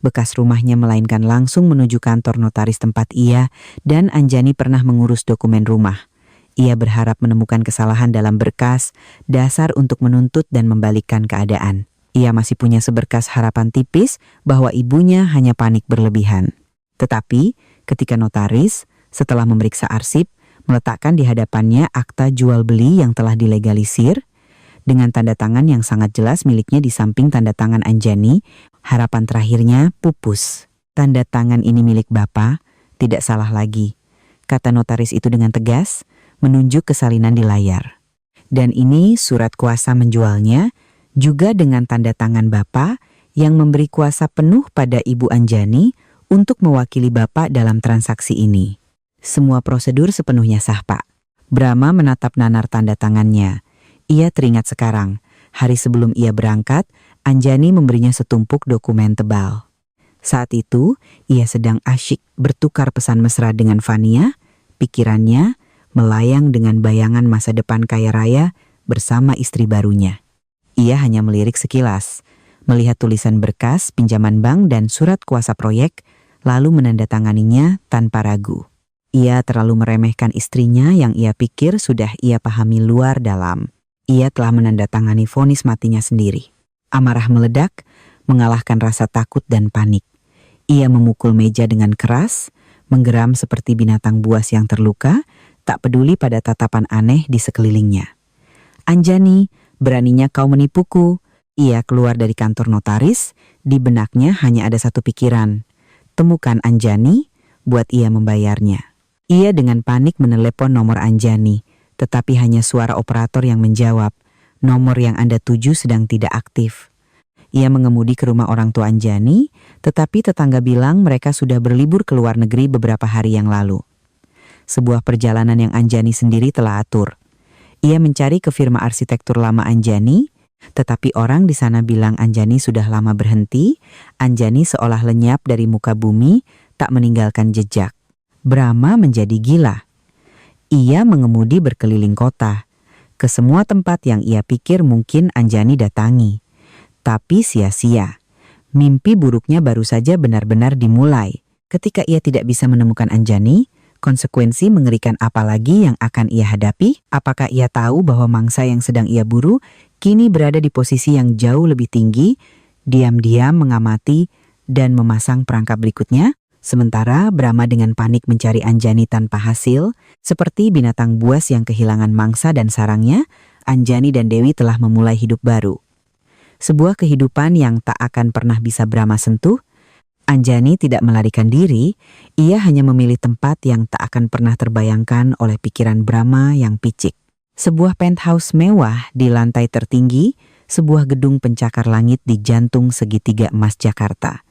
bekas rumahnya melainkan langsung menuju kantor notaris tempat ia dan Anjani pernah mengurus dokumen rumah. Ia berharap menemukan kesalahan dalam berkas, dasar untuk menuntut dan membalikkan keadaan. Ia masih punya seberkas harapan tipis bahwa ibunya hanya panik berlebihan. Tetapi, ketika notaris, setelah memeriksa arsip, meletakkan di hadapannya akta jual beli yang telah dilegalisir, dengan tanda tangan yang sangat jelas miliknya di samping tanda tangan Anjani, harapan terakhirnya pupus. Tanda tangan ini milik Bapak, tidak salah lagi, kata notaris itu dengan tegas, menunjuk ke salinan di layar. Dan ini surat kuasa menjualnya, juga dengan tanda tangan Bapak yang memberi kuasa penuh pada Ibu Anjani untuk mewakili Bapak dalam transaksi ini. Semua prosedur sepenuhnya sah, Pak. Brahma menatap nanar tanda tangannya. Ia teringat sekarang, hari sebelum ia berangkat, Anjani memberinya setumpuk dokumen tebal. Saat itu, ia sedang asyik bertukar pesan mesra dengan Fania, pikirannya melayang dengan bayangan masa depan kaya raya bersama istri barunya. Ia hanya melirik sekilas, melihat tulisan berkas, pinjaman bank dan surat kuasa proyek, lalu menandatanganinya tanpa ragu. Ia terlalu meremehkan istrinya yang ia pikir sudah ia pahami luar dalam. Ia telah menandatangani vonis matinya sendiri. Amarah meledak, mengalahkan rasa takut dan panik. Ia memukul meja dengan keras, menggeram seperti binatang buas yang terluka, tak peduli pada tatapan aneh di sekelilingnya. Anjani, beraninya kau menipuku. Ia keluar dari kantor notaris, di benaknya hanya ada satu pikiran. Temukan Anjani, buat ia membayarnya. Ia dengan panik menelepon nomor Anjani, tetapi hanya suara operator yang menjawab, nomor yang Anda tuju sedang tidak aktif. Ia mengemudi ke rumah orang tua Anjani, tetapi tetangga bilang mereka sudah berlibur ke luar negeri beberapa hari yang lalu. Sebuah perjalanan yang Anjani sendiri telah atur. Ia mencari ke firma arsitektur lama Anjani, tetapi orang di sana bilang Anjani sudah lama berhenti, Anjani seolah lenyap dari muka bumi, tak meninggalkan jejak. Brahma menjadi gila. Ia mengemudi berkeliling kota, ke semua tempat yang ia pikir mungkin Anjani datangi. Tapi sia-sia. Mimpi buruknya baru saja benar-benar dimulai. Ketika ia tidak bisa menemukan Anjani, konsekuensi mengerikan apa lagi yang akan ia hadapi? Apakah ia tahu bahwa mangsa yang sedang ia buru kini berada di posisi yang jauh lebih tinggi, diam-diam mengamati dan memasang perangkap berikutnya? Sementara Brahma dengan panik mencari Anjani tanpa hasil, seperti binatang buas yang kehilangan mangsa dan sarangnya, Anjani dan Dewi telah memulai hidup baru. Sebuah kehidupan yang tak akan pernah bisa Brahma sentuh. Anjani tidak melarikan diri, ia hanya memilih tempat yang tak akan pernah terbayangkan oleh pikiran Brahma yang picik. Sebuah penthouse mewah di lantai tertinggi, sebuah gedung pencakar langit di jantung segitiga emas Jakarta.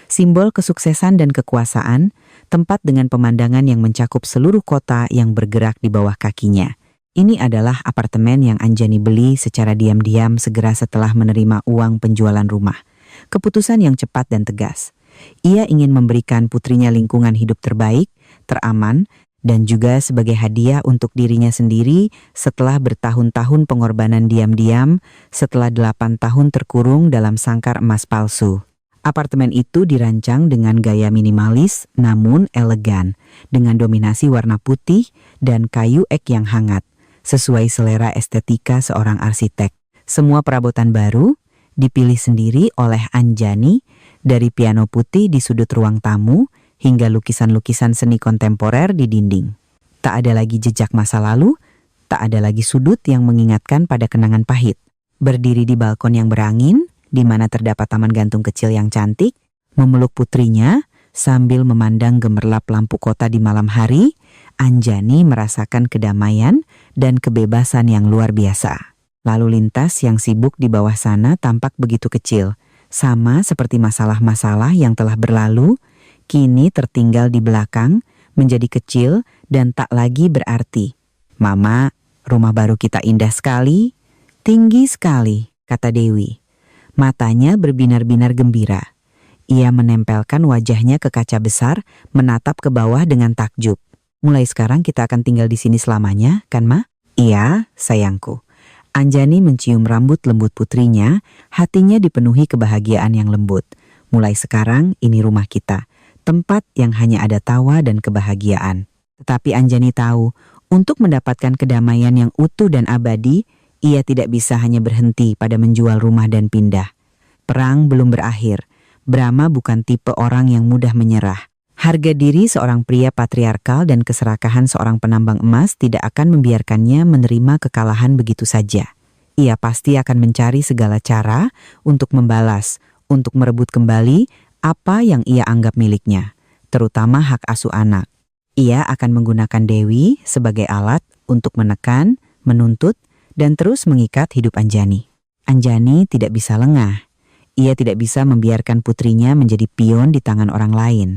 Simbol kesuksesan dan kekuasaan, tempat dengan pemandangan yang mencakup seluruh kota yang bergerak di bawah kakinya. Ini adalah apartemen yang Anjani beli secara diam-diam segera setelah menerima uang penjualan rumah. Keputusan yang cepat dan tegas. Ia ingin memberikan putrinya lingkungan hidup terbaik, teraman, dan juga sebagai hadiah untuk dirinya sendiri setelah bertahun-tahun pengorbanan diam-diam, setelah 8 tahun terkurung dalam sangkar emas palsu. Apartemen itu dirancang dengan gaya minimalis namun elegan, dengan dominasi warna putih dan kayu ek yang hangat, sesuai selera estetika seorang arsitek. Semua perabotan baru dipilih sendiri oleh Anjani, dari piano putih di sudut ruang tamu hingga lukisan-lukisan seni kontemporer di dinding. Tak ada lagi jejak masa lalu, tak ada lagi sudut yang mengingatkan pada kenangan pahit. Berdiri di balkon yang berangin, di mana terdapat taman gantung kecil yang cantik, memeluk putrinya sambil memandang gemerlap lampu kota di malam hari, Anjani merasakan kedamaian dan kebebasan yang luar biasa. Lalu lintas yang sibuk di bawah sana tampak begitu kecil, sama seperti masalah-masalah yang telah berlalu, kini tertinggal di belakang, menjadi kecil dan tak lagi berarti. "Mama, rumah baru kita indah sekali, tinggi sekali," kata Dewi. Matanya berbinar-binar gembira. Ia menempelkan wajahnya ke kaca besar, menatap ke bawah dengan takjub. "Mulai sekarang kita akan tinggal di sini selamanya, kan, Ma?" "Iya, sayangku." Anjani mencium rambut lembut putrinya, hatinya dipenuhi kebahagiaan yang lembut. Mulai sekarang ini rumah kita, tempat yang hanya ada tawa dan kebahagiaan. Tetapi Anjani tahu, untuk mendapatkan kedamaian yang utuh dan abadi, ia tidak bisa hanya berhenti pada menjual rumah dan pindah. Perang belum berakhir. Brahma bukan tipe orang yang mudah menyerah. Harga diri seorang pria patriarkal dan keserakahan seorang penambang emas tidak akan membiarkannya menerima kekalahan begitu saja. Ia pasti akan mencari segala cara untuk membalas, untuk merebut kembali apa yang ia anggap miliknya, terutama hak asuh anak. Ia akan menggunakan Dewi sebagai alat untuk menekan, menuntut, dan terus mengikat hidup Anjani. Anjani tidak bisa lengah. Ia tidak bisa membiarkan putrinya menjadi pion di tangan orang lain.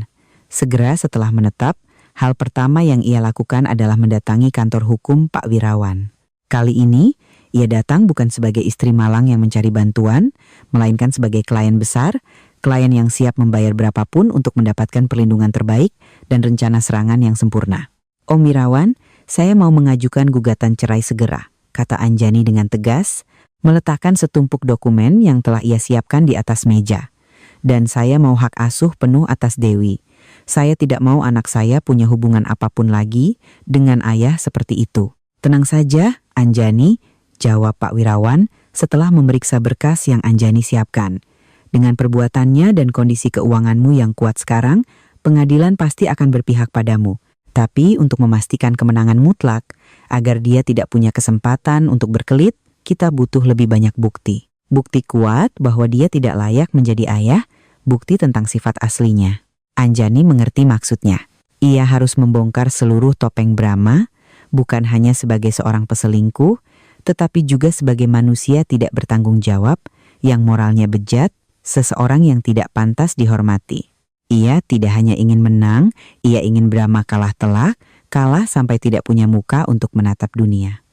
Segera setelah menetap, hal pertama yang ia lakukan adalah mendatangi kantor hukum Pak Wirawan. Kali ini, ia datang bukan sebagai istri malang yang mencari bantuan, melainkan sebagai klien besar, klien yang siap membayar berapapun untuk mendapatkan perlindungan terbaik dan rencana serangan yang sempurna. "Om Wirawan, saya mau mengajukan gugatan cerai segera," kata Anjani dengan tegas, meletakkan setumpuk dokumen yang telah ia siapkan di atas meja. "Dan saya mau hak asuh penuh atas Dewi. Saya tidak mau anak saya punya hubungan apapun lagi dengan ayah seperti itu." "Tenang saja, Anjani," jawab Pak Wirawan setelah memeriksa berkas yang Anjani siapkan. "Dengan perbuatannya dan kondisi keuanganmu yang kuat sekarang, pengadilan pasti akan berpihak padamu. Tapi untuk memastikan kemenangan mutlak, agar dia tidak punya kesempatan untuk berkelit, kita butuh lebih banyak bukti. Bukti kuat bahwa dia tidak layak menjadi ayah, bukti tentang sifat aslinya." Anjani mengerti maksudnya. Ia harus membongkar seluruh topeng Brahma, bukan hanya sebagai seorang peselingkuh, tetapi juga sebagai manusia tidak bertanggung jawab, yang moralnya bejat, seseorang yang tidak pantas dihormati. Ia tidak hanya ingin menang, ia ingin Brahma kalah telak, kalah sampai tidak punya muka untuk menatap dunia.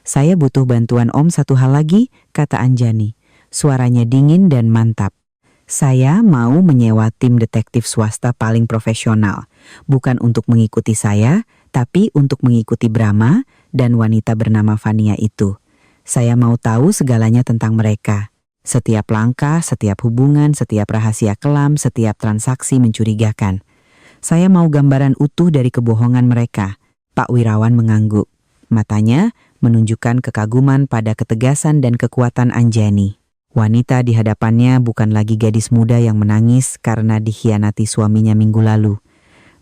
"Saya butuh bantuan Om satu hal lagi," kata Anjani. Suaranya dingin dan mantap. "Saya mau menyewa tim detektif swasta paling profesional, bukan untuk mengikuti saya, tapi untuk mengikuti Brahma dan wanita bernama Vania itu. Saya mau tahu segalanya tentang mereka. Setiap langkah, setiap hubungan, setiap rahasia kelam, setiap transaksi mencurigakan. Saya mau gambaran utuh dari kebohongan mereka." Pak Wirawan mengangguk. Matanya menunjukkan kekaguman pada ketegasan dan kekuatan Anjani. Wanita di hadapannya bukan lagi gadis muda yang menangis karena dikhianati suaminya minggu lalu.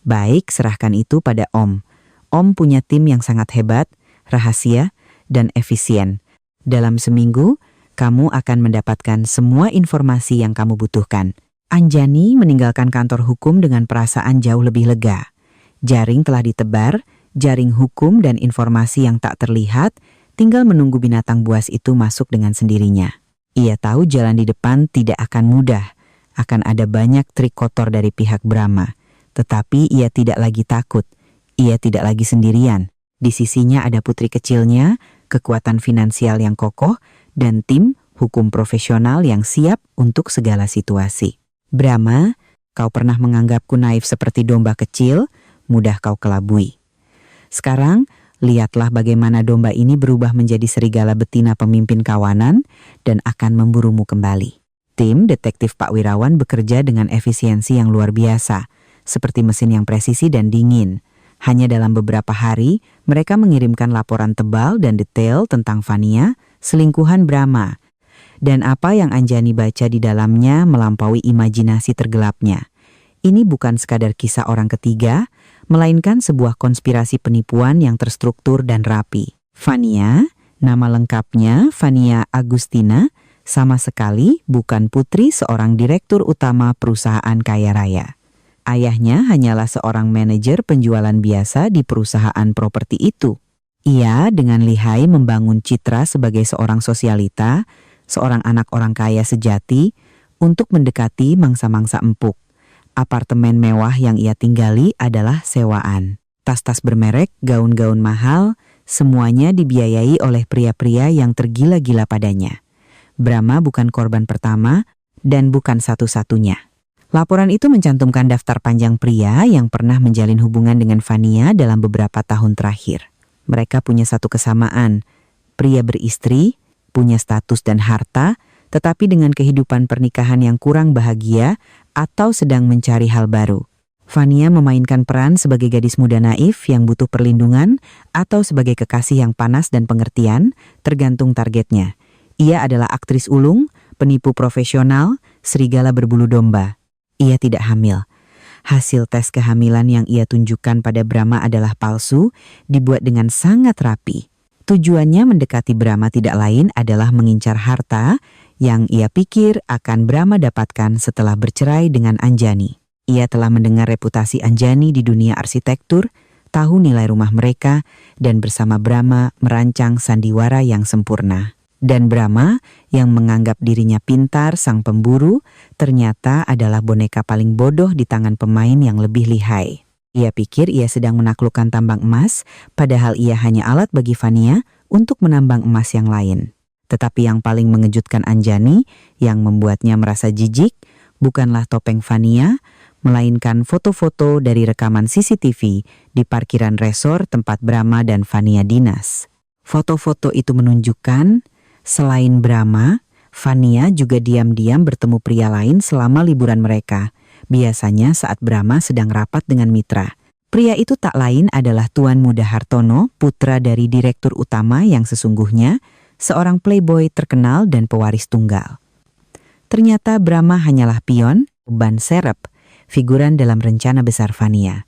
"Baik, serahkan itu pada Om. Om punya tim yang sangat hebat, rahasia, dan efisien. Dalam seminggu, kamu akan mendapatkan semua informasi yang kamu butuhkan." Anjani meninggalkan kantor hukum dengan perasaan jauh lebih lega. Jaring telah ditebar, jaring hukum dan informasi yang tak terlihat, tinggal menunggu binatang buas itu masuk dengan sendirinya. Ia tahu jalan di depan tidak akan mudah, akan ada banyak trik kotor dari pihak Brahma. Tetapi ia tidak lagi takut, ia tidak lagi sendirian. Di sisinya ada putri kecilnya, kekuatan finansial yang kokoh, dan tim hukum profesional yang siap untuk segala situasi. "Brahma, kau pernah menganggapku naif seperti domba kecil, mudah kau kelabui. Sekarang, lihatlah bagaimana domba ini berubah menjadi serigala betina pemimpin kawanan dan akan memburumu kembali. Tim detektif Pak Wirawan bekerja dengan efisiensi yang luar biasa, seperti mesin yang presisi dan dingin. Hanya dalam beberapa hari, mereka mengirimkan laporan tebal dan detail tentang Fania, selingkuhan Brahma. Dan apa yang Anjani baca di dalamnya melampaui imajinasi tergelapnya. Ini bukan sekadar kisah orang ketiga, melainkan sebuah konspirasi penipuan yang terstruktur dan rapi. Fania, nama lengkapnya Fania Agustina, sama sekali bukan putri seorang direktur utama perusahaan kaya raya. Ayahnya hanyalah seorang manajer penjualan biasa di perusahaan properti itu. Ia dengan lihai membangun citra sebagai seorang sosialita, seorang anak orang kaya sejati, untuk mendekati mangsa-mangsa empuk. Apartemen mewah yang ia tinggali adalah sewaan. Tas-tas bermerek, gaun-gaun mahal, semuanya dibiayai oleh pria-pria yang tergila-gila padanya. Brahma bukan korban pertama dan bukan satu-satunya. Laporan itu mencantumkan daftar panjang pria yang pernah menjalin hubungan dengan Fania dalam beberapa tahun terakhir. Mereka punya satu kesamaan, pria beristri, punya status dan harta, tetapi dengan kehidupan pernikahan yang kurang bahagia atau sedang mencari hal baru. Fania memainkan peran sebagai gadis muda naif yang butuh perlindungan atau sebagai kekasih yang panas dan pengertian, tergantung targetnya. Ia adalah aktris ulung, penipu profesional, serigala berbulu domba. Ia tidak hamil. Hasil tes kehamilan yang ia tunjukkan pada Brahma adalah palsu, dibuat dengan sangat rapi. Tujuannya mendekati Brahma tidak lain adalah mengincar harta yang ia pikir akan Brahma dapatkan setelah bercerai dengan Anjani. Ia telah mendengar reputasi Anjani di dunia arsitektur, tahu nilai rumah mereka, dan bersama Brahma merancang sandiwara yang sempurna. Dan Brahma, yang menganggap dirinya pintar sang pemburu, ternyata adalah boneka paling bodoh di tangan pemain yang lebih lihai. Ia pikir ia sedang menaklukkan tambang emas, padahal ia hanya alat bagi Fania untuk menambang emas yang lain. Tetapi yang paling mengejutkan Anjani, yang membuatnya merasa jijik, bukanlah topeng Fania, melainkan foto-foto dari rekaman CCTV di parkiran resor tempat Brahma dan Fania dinas. Foto-foto itu menunjukkan, selain Brahma, Fania juga diam-diam bertemu pria lain selama liburan mereka. Biasanya saat Brahma sedang rapat dengan mitra. Pria itu tak lain adalah Tuan Muda Hartono, putra dari direktur utama yang sesungguhnya, seorang playboy terkenal dan pewaris tunggal. Ternyata Brahma hanyalah pion, ban serep, figuran dalam rencana besar Fania.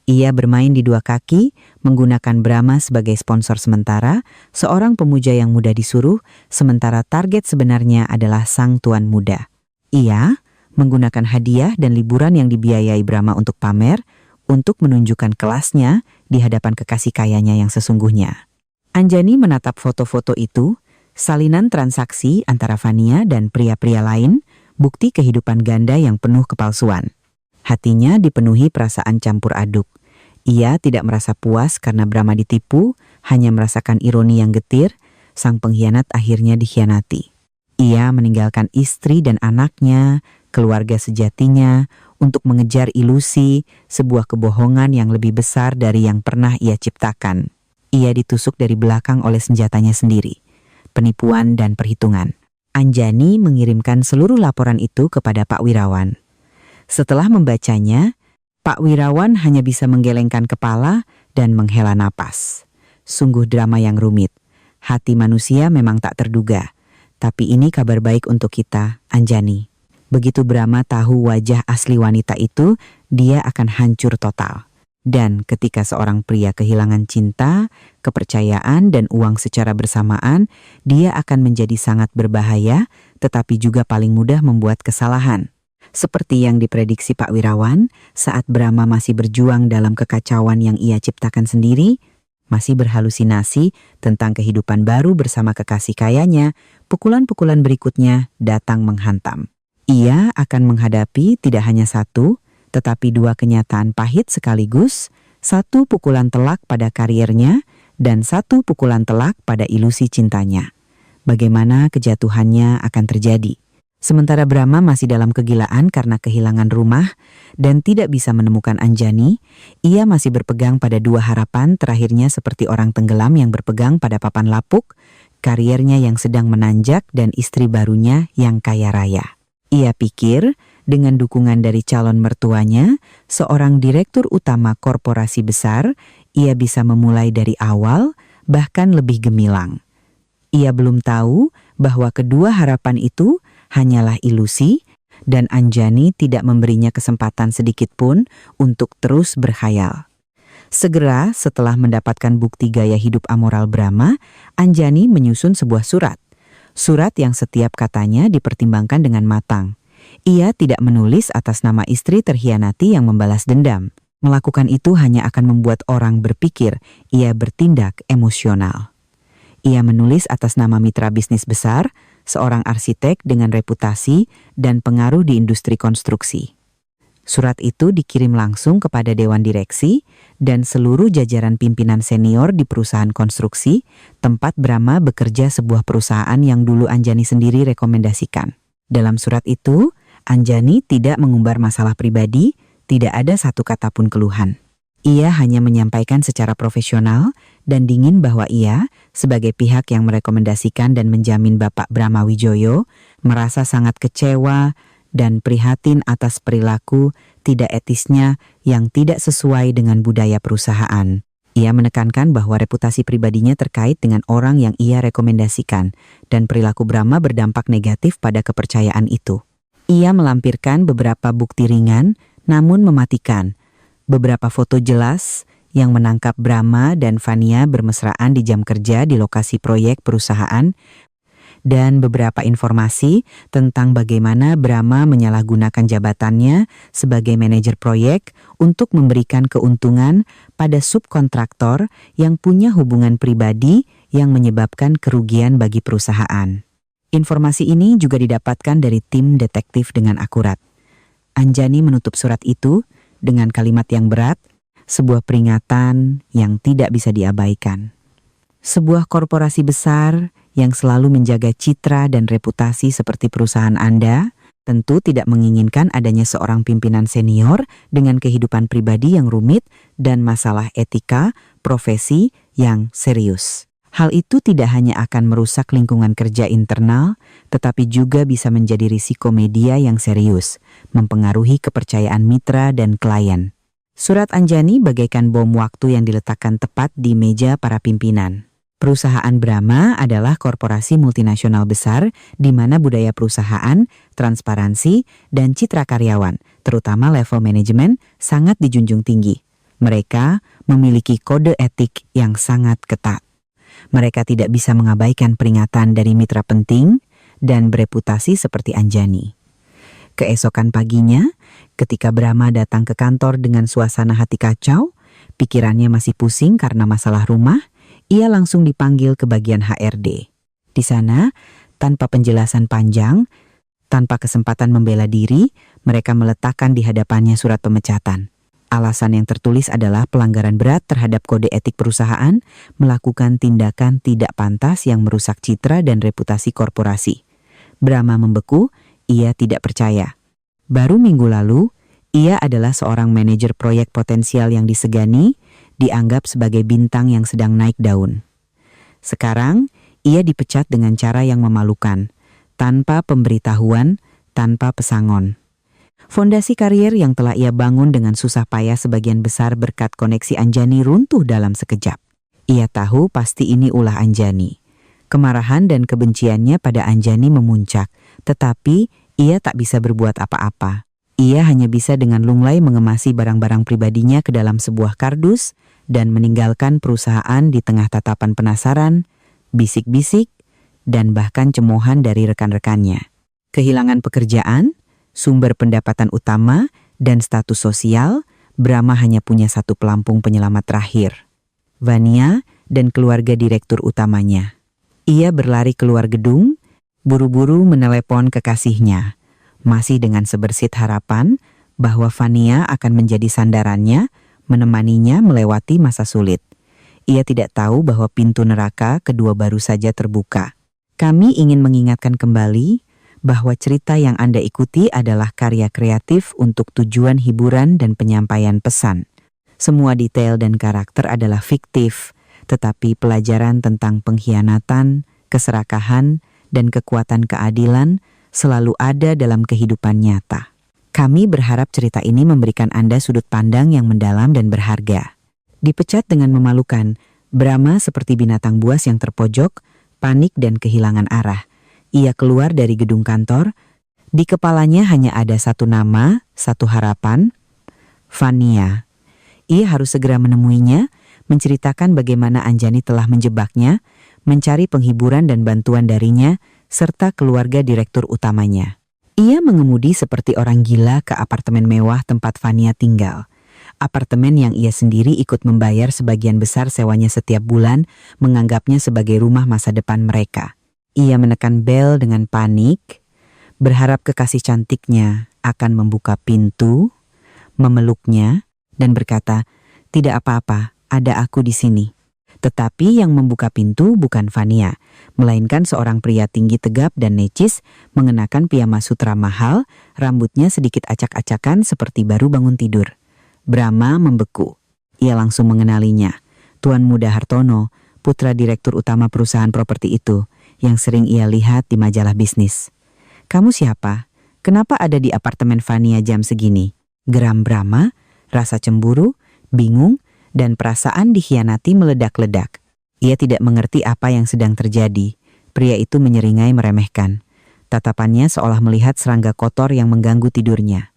Ia bermain di dua kaki, menggunakan Brahma sebagai sponsor sementara, seorang pemuja yang mudah disuruh, sementara target sebenarnya adalah sang Tuan Muda. Ia menggunakan hadiah dan liburan yang dibiayai Brahma untuk pamer, untuk menunjukkan kelasnya di hadapan kekasih kayanya yang sesungguhnya. Anjani menatap foto-foto itu, salinan transaksi antara Fania dan pria-pria lain, bukti kehidupan ganda yang penuh kepalsuan. Hatinya dipenuhi perasaan campur aduk. Ia tidak merasa puas karena Brahma ditipu, hanya merasakan ironi yang getir, sang pengkhianat akhirnya dikhianati. Ia meninggalkan istri dan anaknya, keluarga sejatinya, untuk mengejar ilusi, sebuah kebohongan yang lebih besar dari yang pernah ia ciptakan. Ia ditusuk dari belakang oleh senjatanya sendiri, penipuan dan perhitungan. Anjani mengirimkan seluruh laporan itu kepada Pak Wirawan. Setelah membacanya, Pak Wirawan hanya bisa menggelengkan kepala dan menghela napas. Sungguh drama yang rumit. Hati manusia memang tak terduga. Tapi ini kabar baik untuk kita, Anjani. Begitu Brahma tahu wajah asli wanita itu, dia akan hancur total. Dan ketika seorang pria kehilangan cinta, kepercayaan, dan uang secara bersamaan, dia akan menjadi sangat berbahaya, tetapi juga paling mudah membuat kesalahan. Seperti yang diprediksi Pak Wirawan, saat Brahma masih berjuang dalam kekacauan yang ia ciptakan sendiri, masih berhalusinasi tentang kehidupan baru bersama kekasih kayanya, pukulan-pukulan berikutnya datang menghantam. Ia akan menghadapi tidak hanya satu, tetapi dua kenyataan pahit sekaligus, satu pukulan telak pada kariernya, dan satu pukulan telak pada ilusi cintanya. Bagaimana kejatuhannya akan terjadi? Sementara Brahma masih dalam kegilaan karena kehilangan rumah dan tidak bisa menemukan Anjani, ia masih berpegang pada dua harapan terakhirnya seperti orang tenggelam yang berpegang pada papan lapuk, kariernya yang sedang menanjak dan istri barunya yang kaya raya. Ia pikir dengan dukungan dari calon mertuanya, seorang direktur utama korporasi besar, ia bisa memulai dari awal, bahkan lebih gemilang. Ia belum tahu bahwa kedua harapan itu hanyalah ilusi dan Anjani tidak memberinya kesempatan sedikit pun untuk terus berkhayal. Segera setelah mendapatkan bukti gaya hidup amoral Brahma, Anjani menyusun sebuah surat. Surat yang setiap katanya dipertimbangkan dengan matang. Ia tidak menulis atas nama istri terhianati yang membalas dendam. Melakukan itu hanya akan membuat orang berpikir ia bertindak emosional. Ia menulis atas nama mitra bisnis besar, seorang arsitek dengan reputasi dan pengaruh di industri konstruksi. Surat itu dikirim langsung kepada Dewan Direksi dan seluruh jajaran pimpinan senior di perusahaan konstruksi, tempat Brahma bekerja, sebuah perusahaan yang dulu Anjani sendiri rekomendasikan. Dalam surat itu, Anjani tidak mengumbar masalah pribadi, tidak ada satu kata pun keluhan. Ia hanya menyampaikan secara profesional dan dingin bahwa ia, sebagai pihak yang merekomendasikan dan menjamin Bapak Brahma Wijoyo, merasa sangat kecewa dan prihatin atas perilaku tidak etisnya yang tidak sesuai dengan budaya perusahaan. Ia menekankan bahwa reputasi pribadinya terkait dengan orang yang ia rekomendasikan dan perilaku Brahma berdampak negatif pada kepercayaan itu. Ia melampirkan beberapa bukti ringan namun mematikan. Beberapa foto jelas yang menangkap Brahma dan Vania bermesraan di jam kerja di lokasi proyek perusahaan, dan beberapa informasi tentang bagaimana Brahma menyalahgunakan jabatannya sebagai manajer proyek untuk memberikan keuntungan pada subkontraktor yang punya hubungan pribadi yang menyebabkan kerugian bagi perusahaan. Informasi ini juga didapatkan dari tim detektif dengan akurat. Anjani menutup surat itu dengan kalimat yang berat, sebuah peringatan yang tidak bisa diabaikan. Sebuah korporasi besar yang selalu menjaga citra dan reputasi seperti perusahaan Anda, tentu tidak menginginkan adanya seorang pimpinan senior dengan kehidupan pribadi yang rumit dan masalah etika, profesi yang serius. Hal itu tidak hanya akan merusak lingkungan kerja internal, tetapi juga bisa menjadi risiko media yang serius, mempengaruhi kepercayaan mitra dan klien. Surat Anjani bagaikan bom waktu yang diletakkan tepat di meja para pimpinan. Perusahaan Brahma adalah korporasi multinasional besar di mana budaya perusahaan, transparansi, dan citra karyawan, terutama level manajemen, sangat dijunjung tinggi. Mereka memiliki kode etik yang sangat ketat. Mereka tidak bisa mengabaikan peringatan dari mitra penting dan bereputasi seperti Anjani. Keesokan paginya, ketika Brahma datang ke kantor dengan suasana hati kacau, pikirannya masih pusing karena masalah rumah, ia langsung dipanggil ke bagian HRD. Di sana, tanpa penjelasan panjang, tanpa kesempatan membela diri, mereka meletakkan di hadapannya surat pemecatan. Alasan yang tertulis adalah pelanggaran berat terhadap kode etik perusahaan, melakukan tindakan tidak pantas yang merusak citra dan reputasi korporasi. Brahma membeku, ia tidak percaya. Baru minggu lalu, ia adalah seorang manajer proyek potensial yang disegani, dianggap sebagai bintang yang sedang naik daun. Sekarang, ia dipecat dengan cara yang memalukan, tanpa pemberitahuan, tanpa pesangon. Fondasi karier yang telah ia bangun dengan susah payah sebagian besar berkat koneksi Anjani runtuh dalam sekejap. Ia tahu pasti ini ulah Anjani. Kemarahan dan kebenciannya pada Anjani memuncak, tetapi ia tak bisa berbuat apa-apa. Ia hanya bisa dengan lunglai mengemasi barang-barang pribadinya ke dalam sebuah kardus dan meninggalkan perusahaan di tengah tatapan penasaran, bisik-bisik, dan bahkan cemoohan dari rekan-rekannya. Kehilangan pekerjaan, sumber pendapatan utama, dan status sosial, Brahma hanya punya satu pelampung penyelamat terakhir, Vania dan keluarga direktur utamanya. Ia berlari keluar gedung, buru-buru menelepon kekasihnya, masih dengan sebersit harapan bahwa Vania akan menjadi sandarannya, menemaninya melewati masa sulit. Ia tidak tahu bahwa pintu neraka kedua baru saja terbuka. Kami ingin mengingatkan kembali bahwa cerita yang Anda ikuti adalah karya kreatif untuk tujuan hiburan dan penyampaian pesan. Semua detail dan karakter adalah fiktif, tetapi pelajaran tentang pengkhianatan, keserakahan, dan kekuatan keadilan selalu ada dalam kehidupan nyata. Kami berharap cerita ini memberikan Anda sudut pandang yang mendalam dan berharga. Dipecat dengan memalukan, Brahma seperti binatang buas yang terpojok, panik dan kehilangan arah. Ia keluar dari gedung kantor. Di kepalanya hanya ada satu nama, satu harapan, Vania. Ia harus segera menemuinya, menceritakan bagaimana Anjani telah menjebaknya, mencari penghiburan dan bantuan darinya, serta keluarga direktur utamanya. Ia mengemudi seperti orang gila ke apartemen mewah tempat Vania tinggal. Apartemen yang ia sendiri ikut membayar sebagian besar sewanya setiap bulan, menganggapnya sebagai rumah masa depan mereka. Ia menekan bel dengan panik, berharap kekasih cantiknya akan membuka pintu, memeluknya, dan berkata, "Tidak apa-apa, ada aku di sini." Tetapi yang membuka pintu bukan Vania, melainkan seorang pria tinggi tegap dan necis, mengenakan piyama sutra mahal, rambutnya sedikit acak-acakan seperti baru bangun tidur. Brahma membeku. Ia langsung mengenalinya, Tuan Muda Hartono, putra direktur utama perusahaan properti itu, yang sering ia lihat di majalah bisnis. "Kamu siapa? Kenapa ada di apartemen Vania jam segini?" Geram Brahma, rasa cemburu, bingung, dan perasaan dikhianati meledak-ledak. Ia tidak mengerti apa yang sedang terjadi. Pria itu menyeringai meremehkan. Tatapannya seolah melihat serangga kotor yang mengganggu tidurnya.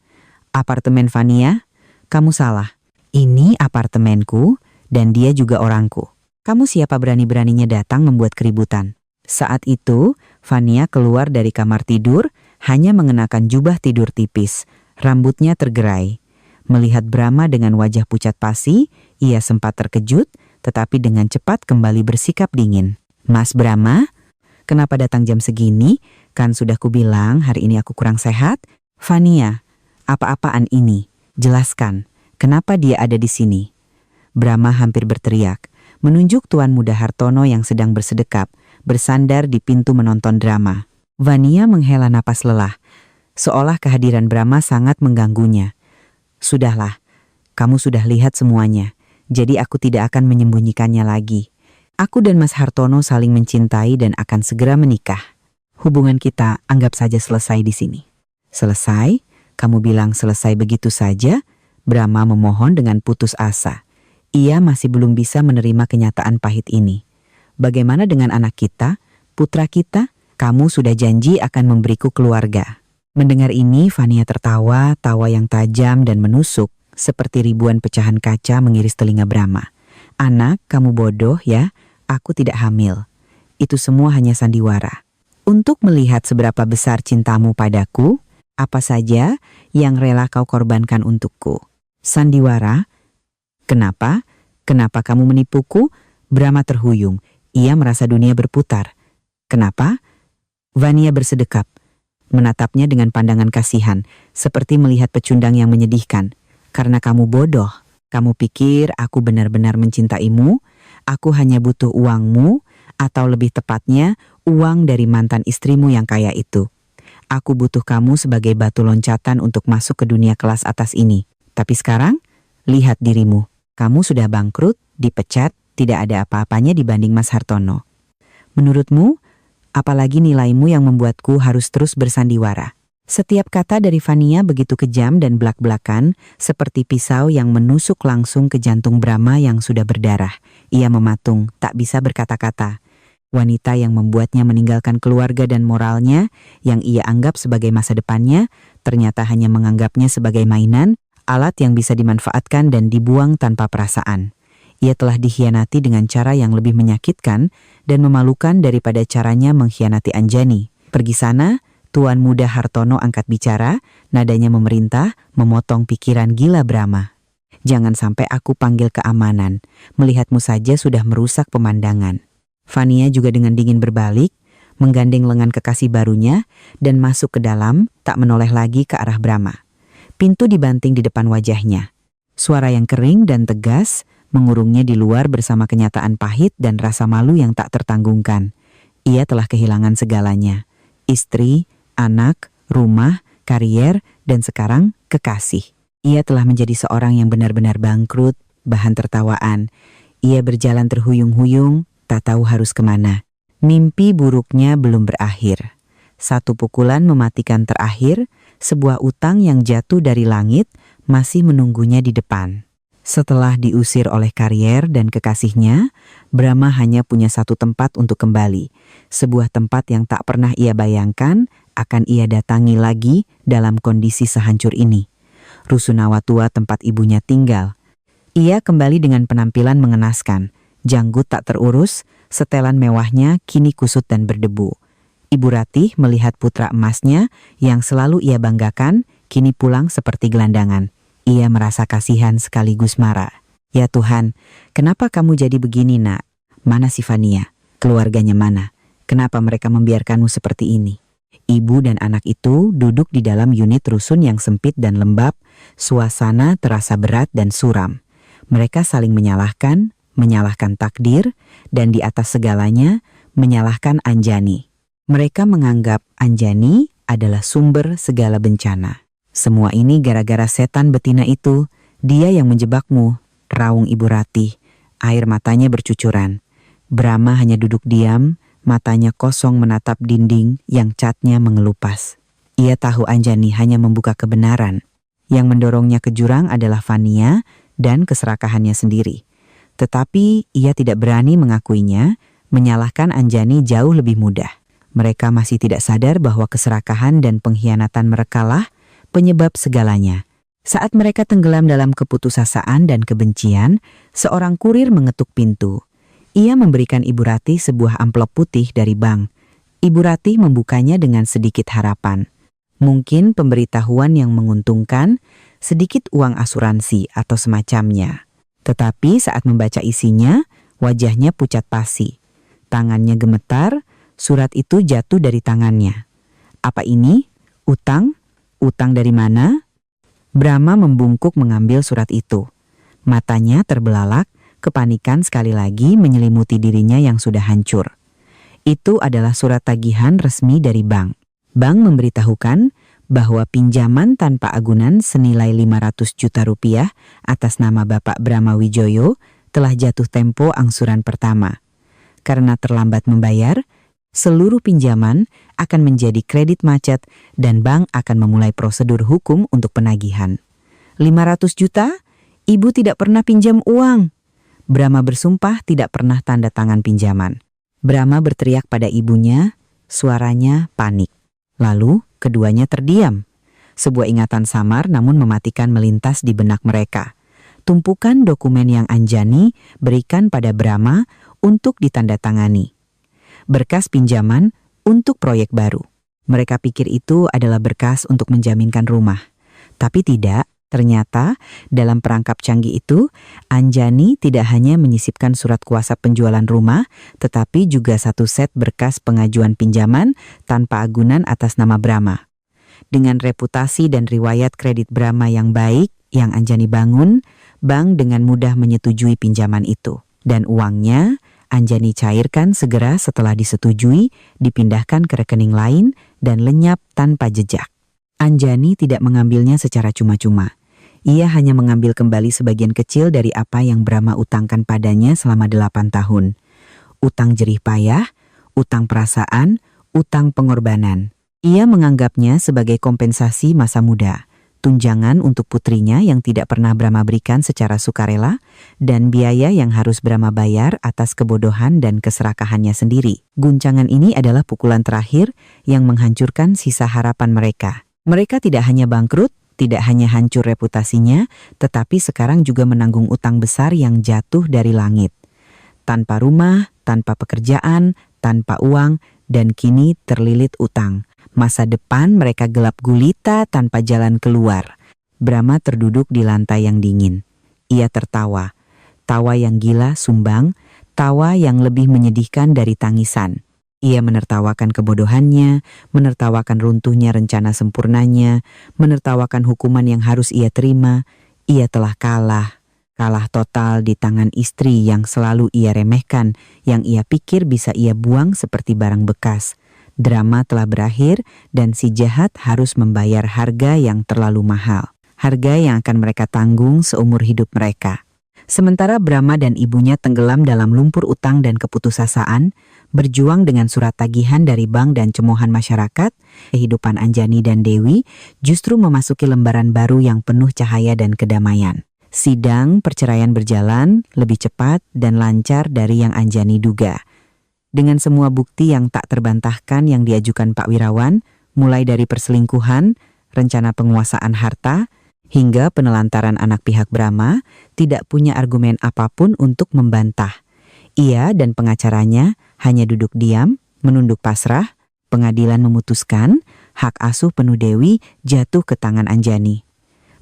"Apartemen Vania? Kamu salah. Ini apartemenku dan dia juga orangku. Kamu siapa berani-beraninya datang membuat keributan?" Saat itu, Vania keluar dari kamar tidur, hanya mengenakan jubah tidur tipis. Rambutnya tergerai. Melihat Brahma dengan wajah pucat pasi, ia sempat terkejut, tetapi dengan cepat kembali bersikap dingin. "Mas Brahma, kenapa datang jam segini? Kan sudah kubilang hari ini aku kurang sehat." "Vania, apa-apaan ini? Jelaskan, kenapa dia ada di sini?" Brahma hampir berteriak, menunjuk Tuan Muda Hartono yang sedang bersedekap, bersandar di pintu menonton drama. Vania menghela napas lelah, seolah kehadiran Brahma sangat mengganggunya. "Sudahlah, kamu sudah lihat semuanya, jadi aku tidak akan menyembunyikannya lagi. Aku dan Mas Hartono saling mencintai dan akan segera menikah. Hubungan kita anggap saja selesai di sini." "Selesai? Kamu bilang selesai begitu saja?" Brahma memohon dengan putus asa. Ia masih belum bisa menerima kenyataan pahit ini. "Bagaimana dengan anak kita, putra kita? Kamu sudah janji akan memberiku keluarga." Mendengar ini, Vania tertawa, tawa yang tajam dan menusuk, seperti ribuan pecahan kaca mengiris telinga Brahma. "Anak, kamu bodoh ya, aku tidak hamil. Itu semua hanya sandiwara. Untuk melihat seberapa besar cintamu padaku, apa saja yang rela kau korbankan untukku." "Sandiwara? Kenapa? Kenapa kamu menipuku?" Brahma terhuyung. Ia merasa dunia berputar. "Kenapa?" Vania bersedekap, menatapnya dengan pandangan kasihan, seperti melihat pecundang yang menyedihkan. "Karena kamu bodoh. Kamu pikir aku benar-benar mencintaimu? Aku hanya butuh uangmu, atau lebih tepatnya, uang dari mantan istrimu yang kaya itu. Aku butuh kamu sebagai batu loncatan untuk masuk ke dunia kelas atas ini. Tapi sekarang, lihat dirimu. Kamu sudah bangkrut, dipecat, tidak ada apa-apanya dibanding Mas Hartono. Menurutmu, apalagi nilaimu yang membuatku harus terus bersandiwara?" Setiap kata dari Vania begitu kejam dan belak-belakan, seperti pisau yang menusuk langsung ke jantung Brahma yang sudah berdarah. Ia mematung, tak bisa berkata-kata. Wanita yang membuatnya meninggalkan keluarga dan moralnya, yang ia anggap sebagai masa depannya, ternyata hanya menganggapnya sebagai mainan, alat yang bisa dimanfaatkan dan dibuang tanpa perasaan. Ia telah dikhianati dengan cara yang lebih menyakitkan dan memalukan daripada caranya mengkhianati Anjani. "Pergi sana." Tuan Muda Hartono angkat bicara, nadanya memerintah, memotong pikiran gila Brahma. "Jangan sampai aku panggil keamanan. Melihatmu saja sudah merusak pemandangan." Vania juga dengan dingin berbalik, menggandeng lengan kekasih barunya, dan masuk ke dalam, tak menoleh lagi ke arah Brahma. Pintu dibanting di depan wajahnya. Suara yang kering dan tegas mengurungnya di luar bersama kenyataan pahit dan rasa malu yang tak tertanggungkan. Ia telah kehilangan segalanya. Istri, anak, rumah, karier, dan sekarang kekasih. Ia telah menjadi seorang yang benar-benar bangkrut, bahan tertawaan. Ia berjalan terhuyung-huyung, tak tahu harus kemana. Mimpi buruknya belum berakhir. Satu pukulan mematikan terakhir, sebuah utang yang jatuh dari langit masih menunggunya di depan. Setelah diusir oleh karier dan kekasihnya, Brahma hanya punya satu tempat untuk kembali. Sebuah tempat yang tak pernah ia bayangkan akan ia datangi lagi dalam kondisi sehancur ini. Rusunawa tua tempat ibunya tinggal. Ia kembali dengan penampilan mengenaskan. Janggut tak terurus, setelan mewahnya kini kusut dan berdebu. Ibu Ratih melihat putra emasnya yang selalu ia banggakan, kini pulang seperti gelandangan. Ia merasa kasihan sekaligus marah. Ya Tuhan, kenapa kamu jadi begini nak? Mana si Fania? Keluarganya mana? Kenapa mereka membiarkanmu seperti ini? Ibu dan anak itu duduk di dalam unit rusun yang sempit dan lembab. Suasana terasa berat dan suram. Mereka saling menyalahkan takdir, dan di atas segalanya, menyalahkan Anjani. Mereka menganggap Anjani adalah sumber segala bencana. Semua ini gara-gara setan betina itu. Dia yang menjebakmu, raung Ibu Ratih. Air matanya bercucuran. Brahma hanya duduk diam, matanya kosong menatap dinding yang catnya mengelupas. Ia tahu Anjani hanya membuka kebenaran. Yang mendorongnya ke jurang adalah Fania dan keserakahannya sendiri. Tetapi ia tidak berani mengakuinya, menyalahkan Anjani jauh lebih mudah. Mereka masih tidak sadar bahwa keserakahan dan pengkhianatan merekalah penyebab segalanya. Saat mereka tenggelam dalam keputusasaan dan kebencian, seorang kurir mengetuk pintu. Ia memberikan Ibu Ratih sebuah amplop putih dari bank. Ibu Ratih membukanya dengan sedikit harapan. Mungkin pemberitahuan yang menguntungkan, sedikit uang asuransi atau semacamnya. Tetapi saat membaca isinya, wajahnya pucat pasi. Tangannya gemetar, surat itu jatuh dari tangannya. Apa ini? Utang? Utang dari mana? Brahma membungkuk mengambil surat itu. Matanya terbelalak, kepanikan sekali lagi menyelimuti dirinya yang sudah hancur. Itu adalah surat tagihan resmi dari bank. Bank memberitahukan bahwa pinjaman tanpa agunan senilai 500 juta rupiah atas nama Bapak Brahma Wijoyo telah jatuh tempo angsuran pertama. Karena terlambat membayar, seluruh pinjaman akan menjadi kredit macet dan bank akan memulai prosedur hukum untuk penagihan. 500 juta? Ibu tidak pernah pinjam uang. Brahma bersumpah tidak pernah tanda tangan pinjaman. Brahma berteriak pada ibunya, suaranya panik. Lalu keduanya terdiam. Sebuah ingatan samar namun mematikan melintas di benak mereka. Tumpukan dokumen yang Anjani berikan pada Brahma untuk ditandatangani. Berkas pinjaman untuk proyek baru. Mereka pikir itu adalah berkas untuk menjaminkan rumah. Tapi tidak, ternyata dalam perangkap canggih itu, Anjani tidak hanya menyisipkan surat kuasa penjualan rumah, tetapi juga satu set berkas pengajuan pinjaman tanpa agunan atas nama Brahma. Dengan reputasi dan riwayat kredit Brahma yang baik yang Anjani bangun, bank dengan mudah menyetujui pinjaman itu. Dan uangnya Anjani cairkan segera setelah disetujui, dipindahkan ke rekening lain dan lenyap tanpa jejak. Anjani tidak mengambilnya secara cuma-cuma. Ia hanya mengambil kembali sebagian kecil dari apa yang Brahma utangkan padanya selama 8 tahun. Utang jerih payah, utang perasaan, utang pengorbanan. Ia menganggapnya sebagai kompensasi masa muda. Tunjangan untuk putrinya yang tidak pernah Brahma berikan secara sukarela, dan biaya yang harus Brahma bayar atas kebodohan dan keserakahannya sendiri. Guncangan ini adalah pukulan terakhir yang menghancurkan sisa harapan mereka. Mereka tidak hanya bangkrut, tidak hanya hancur reputasinya, tetapi sekarang juga menanggung utang besar yang jatuh dari langit. Tanpa rumah, tanpa pekerjaan, tanpa uang, dan kini terlilit utang. Masa depan mereka gelap gulita tanpa jalan keluar. Brahma terduduk di lantai yang dingin. Ia tertawa. Tawa yang gila, sumbang, tawa yang lebih menyedihkan dari tangisan. Ia menertawakan kebodohannya, menertawakan runtuhnya rencana sempurnanya, menertawakan hukuman yang harus ia terima. Ia telah kalah. Kalah total di tangan istri yang selalu ia remehkan, yang ia pikir bisa ia buang seperti barang bekas. Drama telah berakhir dan si jahat harus membayar harga yang terlalu mahal. Harga yang akan mereka tanggung seumur hidup mereka. Sementara Brahma dan ibunya tenggelam dalam lumpur utang dan keputusasaan, berjuang dengan surat tagihan dari bank dan cemoohan masyarakat, kehidupan Anjani dan Dewi justru memasuki lembaran baru yang penuh cahaya dan kedamaian. Sidang perceraian berjalan lebih cepat dan lancar dari yang Anjani duga. Dengan semua bukti yang tak terbantahkan yang diajukan Pak Wirawan, mulai dari perselingkuhan, rencana penguasaan harta, hingga penelantaran anak pihak Brahma, tidak punya argumen apapun untuk membantah. Ia dan pengacaranya hanya duduk diam, menunduk pasrah. Pengadilan memutuskan hak asuh penuh Dewi jatuh ke tangan Anjani.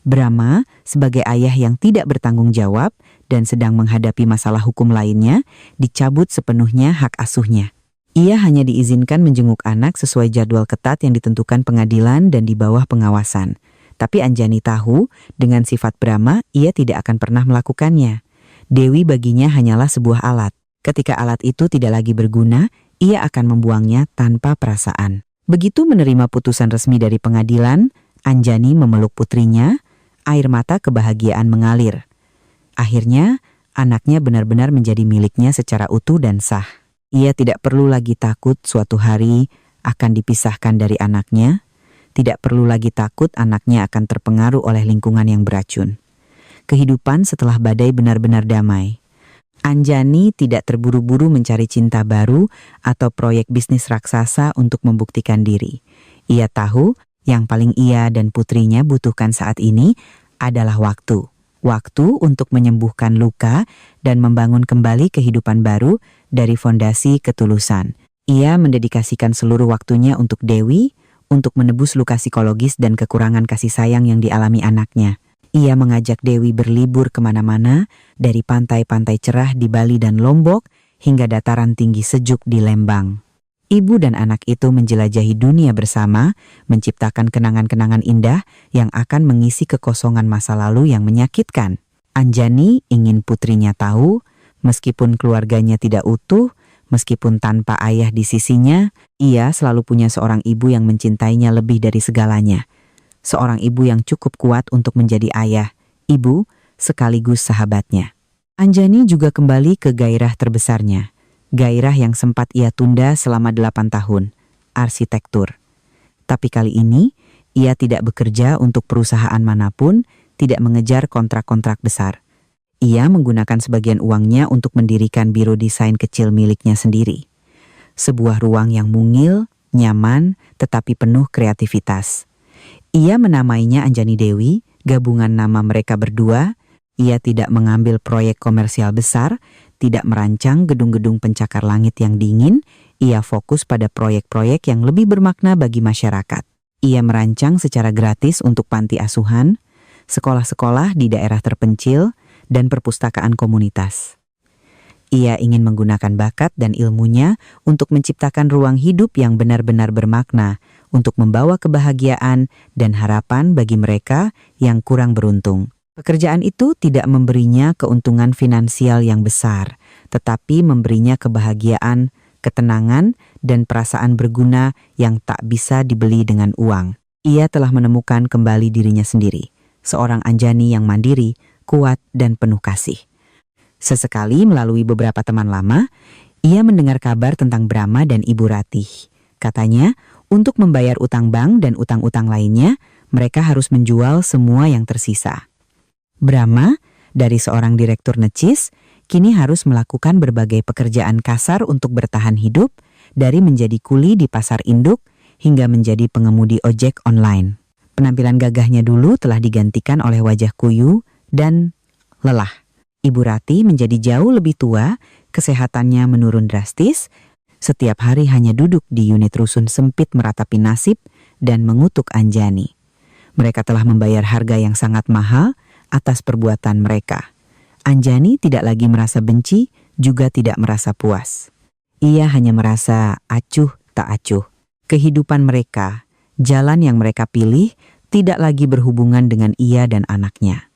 Brahma, sebagai ayah yang tidak bertanggung jawab dan sedang menghadapi masalah hukum lainnya, dicabut sepenuhnya hak asuhnya. Ia hanya diizinkan menjenguk anak sesuai jadwal ketat yang ditentukan pengadilan dan di bawah pengawasan. Tapi Anjani tahu, dengan sifat Brahma, ia tidak akan pernah melakukannya. Dewi baginya hanyalah sebuah alat. Ketika alat itu tidak lagi berguna, ia akan membuangnya tanpa perasaan. Begitu menerima putusan resmi dari pengadilan, Anjani memeluk putrinya, air mata kebahagiaan mengalir. Akhirnya, anaknya benar-benar menjadi miliknya secara utuh dan sah. Ia tidak perlu lagi takut suatu hari akan dipisahkan dari anaknya, tidak perlu lagi takut anaknya akan terpengaruh oleh lingkungan yang beracun. Kehidupan setelah badai benar-benar damai. Anjani tidak terburu-buru mencari cinta baru atau proyek bisnis raksasa untuk membuktikan diri. Ia tahu yang paling ia dan putrinya butuhkan saat ini adalah waktu. Waktu untuk menyembuhkan luka dan membangun kembali kehidupan baru dari fondasi ketulusan. Ia mendedikasikan seluruh waktunya untuk Dewi, untuk menebus luka psikologis dan kekurangan kasih sayang yang dialami anaknya. Ia mengajak Dewi berlibur kemana-mana, dari pantai-pantai cerah di Bali dan Lombok, hingga dataran tinggi sejuk di Lembang. Ibu dan anak itu menjelajahi dunia bersama, menciptakan kenangan-kenangan indah yang akan mengisi kekosongan masa lalu yang menyakitkan. Anjani ingin putrinya tahu, meskipun keluarganya tidak utuh, meskipun tanpa ayah di sisinya, ia selalu punya seorang ibu yang mencintainya lebih dari segalanya. Seorang ibu yang cukup kuat untuk menjadi ayah, ibu, sekaligus sahabatnya. Anjani juga kembali ke gairah terbesarnya. Gairah yang sempat ia tunda selama 8 tahun, arsitektur. Tapi kali ini, ia tidak bekerja untuk perusahaan manapun, tidak mengejar kontrak-kontrak besar. Ia menggunakan sebagian uangnya untuk mendirikan biro desain kecil miliknya sendiri. Sebuah ruang yang mungil, nyaman, tetapi penuh kreativitas. Ia menamainya Anjani Dewi, gabungan nama mereka berdua. Ia tidak mengambil proyek komersial besar, tidak merancang gedung-gedung pencakar langit yang dingin. Ia fokus pada proyek-proyek yang lebih bermakna bagi masyarakat. Ia merancang secara gratis untuk panti asuhan, sekolah-sekolah di daerah terpencil, dan perpustakaan komunitas. Ia ingin menggunakan bakat dan ilmunya untuk menciptakan ruang hidup yang benar-benar bermakna, untuk membawa kebahagiaan dan harapan bagi mereka yang kurang beruntung. Pekerjaan itu tidak memberinya keuntungan finansial yang besar, tetapi memberinya kebahagiaan, ketenangan, dan perasaan berguna yang tak bisa dibeli dengan uang. Ia telah menemukan kembali dirinya sendiri, seorang Anjani yang mandiri, kuat, dan penuh kasih. Sesekali melalui beberapa teman lama, ia mendengar kabar tentang Brahma dan Ibu Ratih. Katanya, untuk membayar utang bank dan utang-utang lainnya, mereka harus menjual semua yang tersisa. Brahma, dari seorang direktur necis, kini harus melakukan berbagai pekerjaan kasar untuk bertahan hidup, dari menjadi kuli di pasar induk hingga menjadi pengemudi ojek online. Penampilan gagahnya dulu telah digantikan oleh wajah kuyu dan lelah. Ibu Ratih menjadi jauh lebih tua, kesehatannya menurun drastis, setiap hari hanya duduk di unit rusun sempit meratapi nasib dan mengutuk Anjani. Mereka telah membayar harga yang sangat mahal atas perbuatan mereka. Anjani tidak lagi merasa benci, juga tidak merasa puas. Ia hanya merasa acuh tak acuh. Kehidupan mereka, jalan yang mereka pilih, tidak lagi berhubungan dengan ia dan anaknya.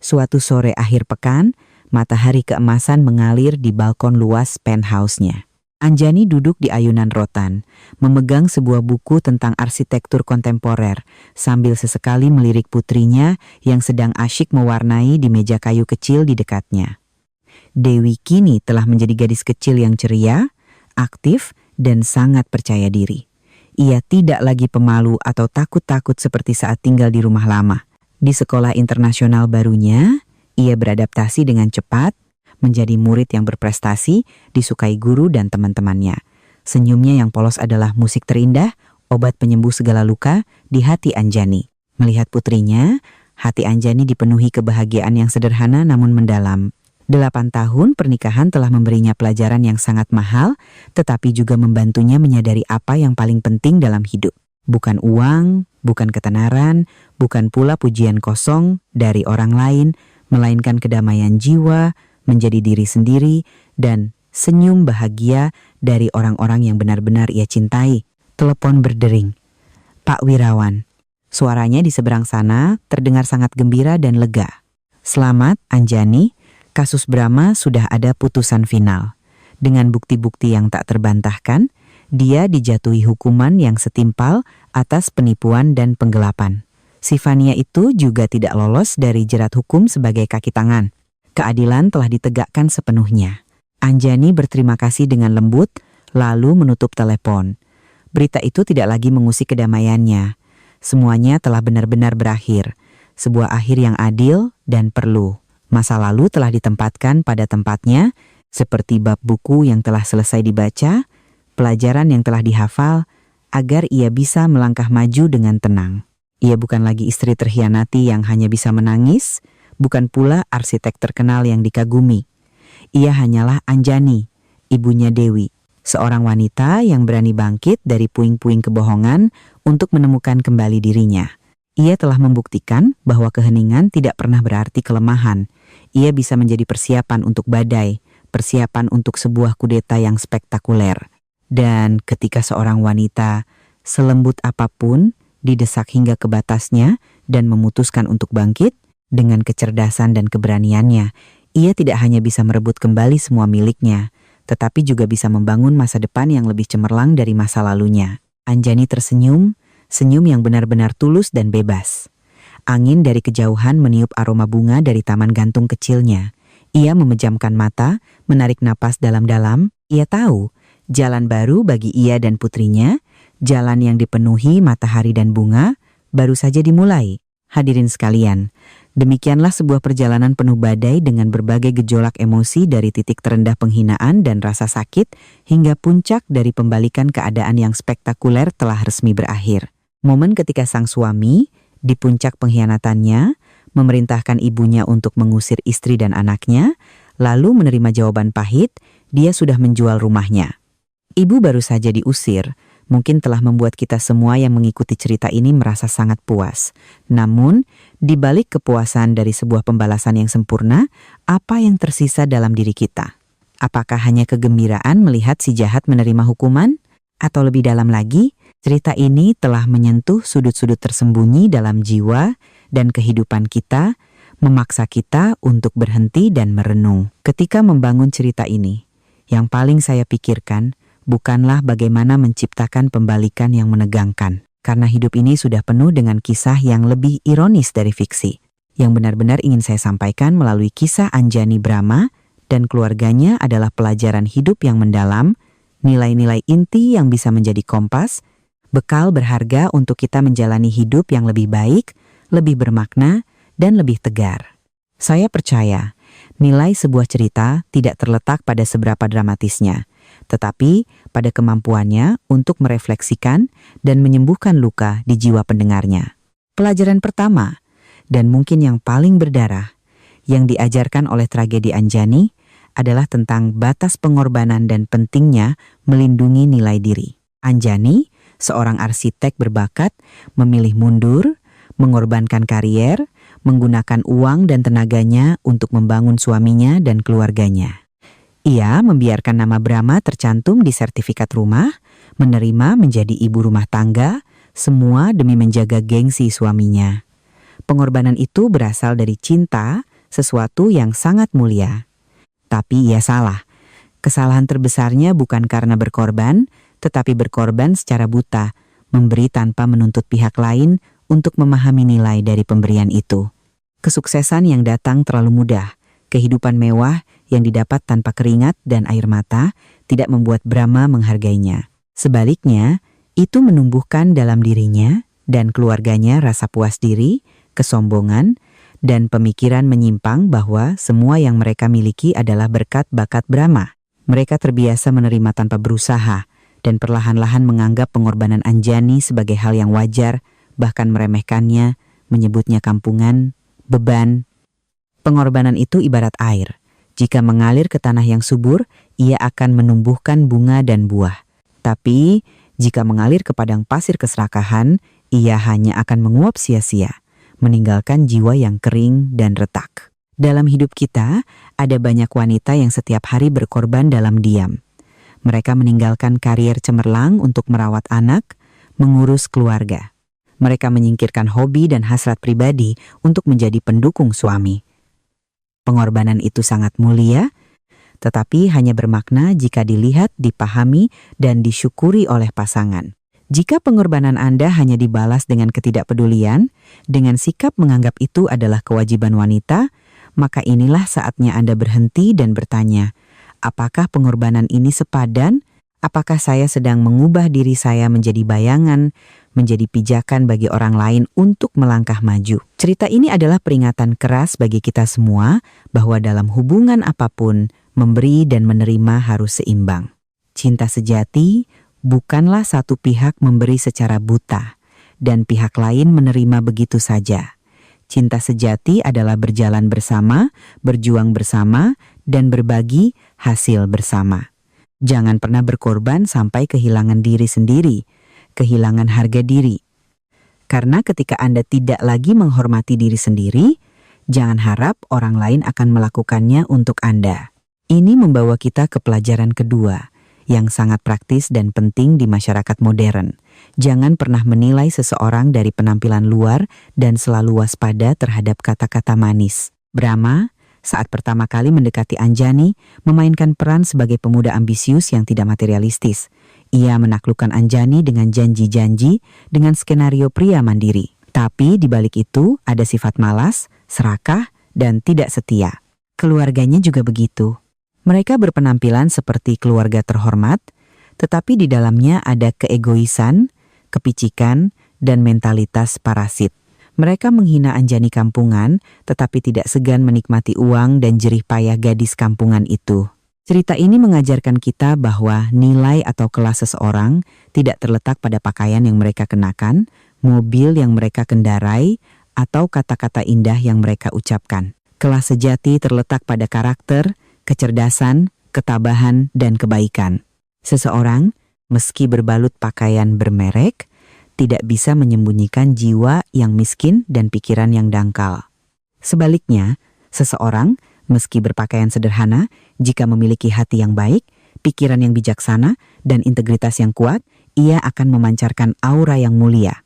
Suatu sore akhir pekan, matahari keemasan mengalir di balkon luas penthouse-nya. Anjani duduk di ayunan rotan, memegang sebuah buku tentang arsitektur kontemporer, sambil sesekali melirik putrinya yang sedang asyik mewarnai di meja kayu kecil di dekatnya. Dewi kini telah menjadi gadis kecil yang ceria, aktif, dan sangat percaya diri. Ia tidak lagi pemalu atau takut-takut seperti saat tinggal di rumah lama. Di sekolah internasional barunya, ia beradaptasi dengan cepat, menjadi murid yang berprestasi, disukai guru dan teman-temannya. Senyumnya yang polos adalah musik terindah, obat penyembuh segala luka di hati Anjani. Melihat putrinya, hati Anjani dipenuhi kebahagiaan yang sederhana namun mendalam. 8 tahun pernikahan telah memberinya pelajaran yang sangat mahal, tetapi juga membantunya menyadari apa yang paling penting dalam hidup. Bukan uang, bukan ketenaran, bukan pula pujian kosong dari orang lain, melainkan kedamaian jiwa, menjadi diri sendiri, dan senyum bahagia dari orang-orang yang benar-benar ia cintai. Telepon berdering. Pak Wirawan. Suaranya di seberang sana terdengar sangat gembira dan lega. Selamat, Anjani. Kasus Brahma sudah ada putusan final. Dengan bukti-bukti yang tak terbantahkan, dia dijatuhi hukuman yang setimpal atas penipuan dan penggelapan. Si Fania itu juga tidak lolos dari jerat hukum sebagai kaki tangan. Keadilan telah ditegakkan sepenuhnya. Anjani berterima kasih dengan lembut, lalu menutup telepon. Berita itu tidak lagi mengusik kedamaiannya. Semuanya telah benar-benar berakhir. Sebuah akhir yang adil dan perlu. Masa lalu telah ditempatkan pada tempatnya, seperti bab buku yang telah selesai dibaca, pelajaran yang telah dihafal, agar ia bisa melangkah maju dengan tenang. Ia bukan lagi istri terhianati yang hanya bisa menangis, bukan pula arsitek terkenal yang dikagumi. Ia hanyalah Anjani, ibunya Dewi, seorang wanita yang berani bangkit dari puing-puing kebohongan untuk menemukan kembali dirinya. Ia telah membuktikan bahwa keheningan tidak pernah berarti kelemahan. Ia bisa menjadi persiapan untuk badai, persiapan untuk sebuah kudeta yang spektakuler. Dan ketika seorang wanita, selembut apapun, didesak hingga ke batasnya dan memutuskan untuk bangkit, dengan kecerdasan dan keberaniannya, ia tidak hanya bisa merebut kembali semua miliknya, tetapi juga bisa membangun masa depan yang lebih cemerlang dari masa lalunya. Anjani tersenyum, senyum yang benar-benar tulus dan bebas. Angin dari kejauhan meniup aroma bunga dari taman gantung kecilnya. Ia memejamkan mata, menarik napas dalam-dalam. Ia tahu, jalan baru bagi ia dan putrinya, jalan yang dipenuhi matahari dan bunga, baru saja dimulai. Hadirin sekalian, demikianlah sebuah perjalanan penuh badai dengan berbagai gejolak emosi dari titik terendah penghinaan dan rasa sakit hingga puncak dari pembalikan keadaan yang spektakuler telah resmi berakhir. Momen ketika sang suami, di puncak pengkhianatannya, memerintahkan ibunya untuk mengusir istri dan anaknya, lalu menerima jawaban pahit, dia sudah menjual rumahnya. Ibu baru saja diusir, mungkin telah membuat kita semua yang mengikuti cerita ini merasa sangat puas. Namun, di balik kepuasan dari sebuah pembalasan yang sempurna, apa yang tersisa dalam diri kita? Apakah hanya kegembiraan melihat si jahat menerima hukuman? Atau lebih dalam lagi, cerita ini telah menyentuh sudut-sudut tersembunyi dalam jiwa dan kehidupan kita, memaksa kita untuk berhenti dan merenung. Ketika membangun cerita ini, yang paling saya pikirkan bukanlah bagaimana menciptakan pembalikan yang menegangkan, karena hidup ini sudah penuh dengan kisah yang lebih ironis dari fiksi. Yang benar-benar ingin saya sampaikan melalui kisah Anjani Brahma dan keluarganya adalah pelajaran hidup yang mendalam, nilai-nilai inti yang bisa menjadi kompas, bekal berharga untuk kita menjalani hidup yang lebih baik, lebih bermakna, dan lebih tegar. Saya percaya, nilai sebuah cerita tidak terletak pada seberapa dramatisnya, tetapi pada kemampuannya untuk merefleksikan dan menyembuhkan luka di jiwa pendengarnya. Pelajaran pertama, dan mungkin yang paling berdarah, yang diajarkan oleh tragedi Anjani adalah tentang batas pengorbanan dan pentingnya melindungi nilai diri. Anjani, seorang arsitek berbakat, memilih mundur, mengorbankan karier, menggunakan uang dan tenaganya untuk membangun suaminya dan keluarganya. Ia membiarkan nama Brahma tercantum di sertifikat rumah, menerima menjadi ibu rumah tangga, semua demi menjaga gengsi suaminya. Pengorbanan itu berasal dari cinta, sesuatu yang sangat mulia. Tapi ia salah. Kesalahan terbesarnya bukan karena berkorban, tetapi berkorban secara buta, memberi tanpa menuntut pihak lain untuk memahami nilai dari pemberian itu. Kesuksesan yang datang terlalu mudah, kehidupan mewah yang didapat tanpa keringat dan air mata tidak membuat Brahma menghargainya. Sebaliknya, itu menumbuhkan dalam dirinya dan keluarganya rasa puas diri, kesombongan, dan pemikiran menyimpang bahwa semua yang mereka miliki adalah berkat bakat Brahma. Mereka terbiasa menerima tanpa berusaha dan perlahan-lahan menganggap pengorbanan Anjani sebagai hal yang wajar, bahkan meremehkannya, menyebutnya kampungan, beban. Pengorbanan itu ibarat air. Jika mengalir ke tanah yang subur, ia akan menumbuhkan bunga dan buah. Tapi, jika mengalir ke padang pasir keserakahan, ia hanya akan menguap sia-sia, meninggalkan jiwa yang kering dan retak. Dalam hidup kita, ada banyak wanita yang setiap hari berkorban dalam diam. Mereka meninggalkan karier cemerlang untuk merawat anak, mengurus keluarga. Mereka menyingkirkan hobi dan hasrat pribadi untuk menjadi pendukung suami. Pengorbanan itu sangat mulia, tetapi hanya bermakna jika dilihat, dipahami, dan disyukuri oleh pasangan. Jika pengorbanan Anda hanya dibalas dengan ketidakpedulian, dengan sikap menganggap itu adalah kewajiban wanita, maka inilah saatnya Anda berhenti dan bertanya, apakah pengorbanan ini sepadan? Apakah saya sedang mengubah diri saya menjadi bayangan, menjadi pijakan bagi orang lain untuk melangkah maju? Cerita ini adalah peringatan keras bagi kita semua bahwa dalam hubungan apapun, memberi dan menerima harus seimbang. Cinta sejati bukanlah satu pihak memberi secara buta dan pihak lain menerima begitu saja. Cinta sejati adalah berjalan bersama, berjuang bersama, dan berbagi hasil bersama. Jangan pernah berkorban sampai kehilangan diri sendiri, kehilangan harga diri. Karena ketika Anda tidak lagi menghormati diri sendiri, jangan harap orang lain akan melakukannya untuk Anda. Ini membawa kita ke pelajaran kedua, yang sangat praktis dan penting di masyarakat modern. Jangan pernah menilai seseorang dari penampilan luar dan selalu waspada terhadap kata-kata manis. Brahma, saat pertama kali mendekati Anjani, memainkan peran sebagai pemuda ambisius yang tidak materialistis. Ia menaklukkan Anjani dengan janji-janji dengan skenario pria mandiri. Tapi di balik itu ada sifat malas, serakah, dan tidak setia. Keluarganya juga begitu. Mereka berpenampilan seperti keluarga terhormat, tetapi di dalamnya ada keegoisan, kepicikan, dan mentalitas parasit. Mereka menghina Anjani kampungan, tetapi tidak segan menikmati uang dan jerih payah gadis kampungan itu. Cerita ini mengajarkan kita bahwa nilai atau kelas seseorang tidak terletak pada pakaian yang mereka kenakan, mobil yang mereka kendarai, atau kata-kata indah yang mereka ucapkan. Kelas sejati terletak pada karakter, kecerdasan, ketabahan, dan kebaikan. Seseorang, meski berbalut pakaian bermerek, tidak bisa menyembunyikan jiwa yang miskin dan pikiran yang dangkal. Sebaliknya, seseorang, meski berpakaian sederhana, jika memiliki hati yang baik, pikiran yang bijaksana, dan integritas yang kuat, ia akan memancarkan aura yang mulia.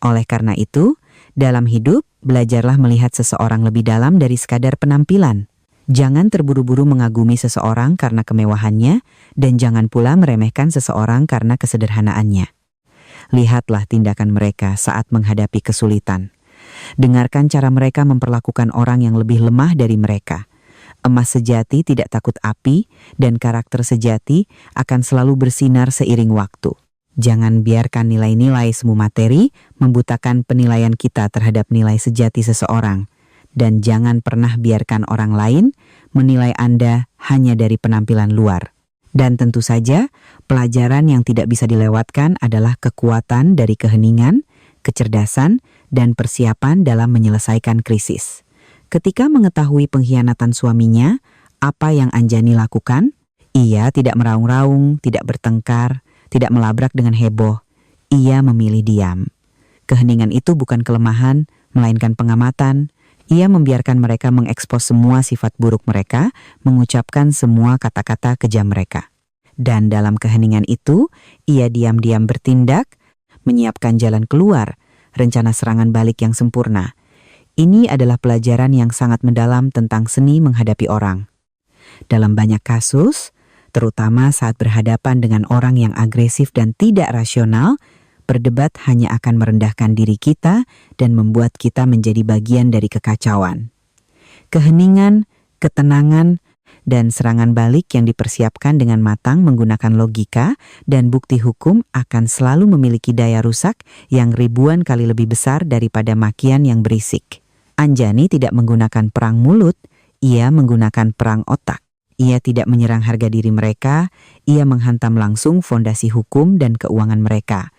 Oleh karena itu, dalam hidup, belajarlah melihat seseorang lebih dalam dari sekadar penampilan. Jangan terburu-buru mengagumi seseorang karena kemewahannya, dan jangan pula meremehkan seseorang karena kesederhanaannya. Lihatlah tindakan mereka saat menghadapi kesulitan. Dengarkan cara mereka memperlakukan orang yang lebih lemah dari mereka. Emas sejati tidak takut api, dan karakter sejati akan selalu bersinar seiring waktu. Jangan biarkan nilai-nilai semu materi membutakan penilaian kita terhadap nilai sejati seseorang. Dan jangan pernah biarkan orang lain menilai Anda hanya dari penampilan luar. Dan tentu saja, pelajaran yang tidak bisa dilewatkan adalah kekuatan dari keheningan, kecerdasan, dan persiapan dalam menyelesaikan krisis. Ketika mengetahui pengkhianatan suaminya, apa yang Anjani lakukan? Ia tidak meraung-raung, tidak bertengkar, tidak melabrak dengan heboh. Ia memilih diam. Keheningan itu bukan kelemahan, melainkan pengamatan. Ia membiarkan mereka mengekspos semua sifat buruk mereka, mengucapkan semua kata-kata kejam mereka. Dan dalam keheningan itu, ia diam-diam bertindak, menyiapkan jalan keluar, rencana serangan balik yang sempurna. Ini adalah pelajaran yang sangat mendalam tentang seni menghadapi orang. Dalam banyak kasus, terutama saat berhadapan dengan orang yang agresif dan tidak rasional. Berdebat hanya akan merendahkan diri kita dan membuat kita menjadi bagian dari kekacauan. Keheningan, ketenangan, dan serangan balik yang dipersiapkan dengan matang menggunakan logika dan bukti hukum akan selalu memiliki daya rusak yang ribuan kali lebih besar daripada makian yang berisik. Anjani tidak menggunakan perang mulut, ia menggunakan perang otak. Ia tidak menyerang harga diri mereka, ia menghantam langsung fondasi hukum dan keuangan mereka.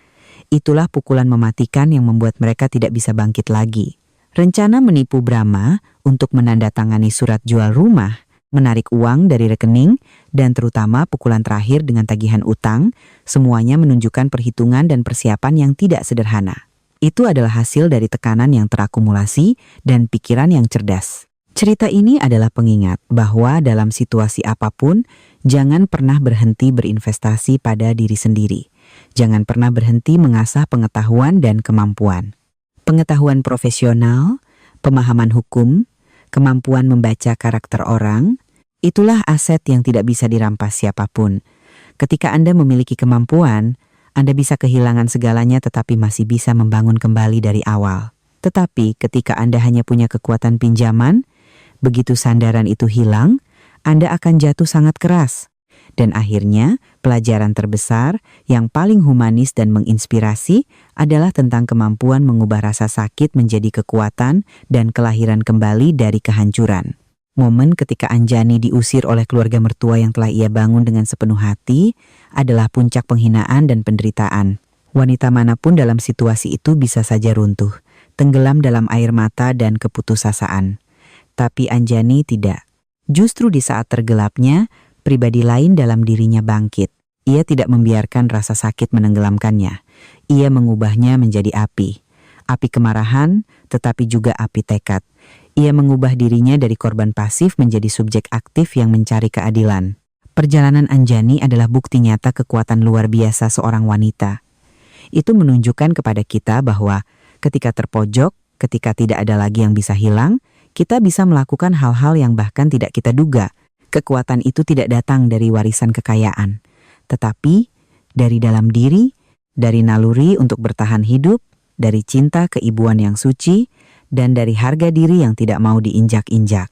Itulah pukulan mematikan yang membuat mereka tidak bisa bangkit lagi. Rencana menipu Brahma untuk menandatangani surat jual rumah, menarik uang dari rekening, dan terutama pukulan terakhir dengan tagihan utang, semuanya menunjukkan perhitungan dan persiapan yang tidak sederhana. Itu adalah hasil dari tekanan yang terakumulasi dan pikiran yang cerdas. Cerita ini adalah pengingat bahwa dalam situasi apapun, jangan pernah berhenti berinvestasi pada diri sendiri. Jangan pernah berhenti mengasah pengetahuan dan kemampuan. Pengetahuan profesional, pemahaman hukum, kemampuan membaca karakter orang, itulah aset yang tidak bisa dirampas siapapun. Ketika Anda memiliki kemampuan, Anda bisa kehilangan segalanya tetapi masih bisa membangun kembali dari awal. Tetapi ketika Anda hanya punya kekuatan pinjaman, begitu sandaran itu hilang, Anda akan jatuh sangat keras. Dan akhirnya, pelajaran terbesar yang paling humanis dan menginspirasi adalah tentang kemampuan mengubah rasa sakit menjadi kekuatan dan kelahiran kembali dari kehancuran. Momen ketika Anjani diusir oleh keluarga mertua yang telah ia bangun dengan sepenuh hati adalah puncak penghinaan dan penderitaan. Wanita manapun dalam situasi itu bisa saja runtuh, tenggelam dalam air mata dan keputusasaan. Tapi Anjani tidak. Justru di saat tergelapnya, pribadi lain dalam dirinya bangkit. Ia tidak membiarkan rasa sakit menenggelamkannya. Ia mengubahnya menjadi api. Api kemarahan, tetapi juga api tekad. Ia mengubah dirinya dari korban pasif menjadi subjek aktif yang mencari keadilan. Perjalanan Anjani adalah bukti nyata kekuatan luar biasa seorang wanita. Itu menunjukkan kepada kita bahwa ketika terpojok, ketika tidak ada lagi yang bisa hilang, kita bisa melakukan hal-hal yang bahkan tidak kita duga. Kekuatan itu tidak datang dari warisan kekayaan, tetapi dari dalam diri, dari naluri untuk bertahan hidup, dari cinta keibuan yang suci, dan dari harga diri yang tidak mau diinjak-injak.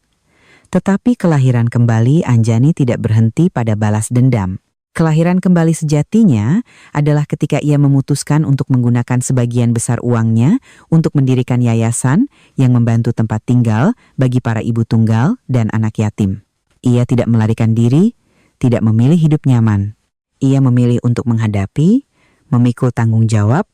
Tetapi kelahiran kembali Anjani tidak berhenti pada balas dendam. Kelahiran kembali sejatinya adalah ketika ia memutuskan untuk menggunakan sebagian besar uangnya untuk mendirikan yayasan yang membantu tempat tinggal bagi para ibu tunggal dan anak yatim. Ia tidak melarikan diri, tidak memilih hidup nyaman. Ia memilih untuk menghadapi, memikul tanggung jawab,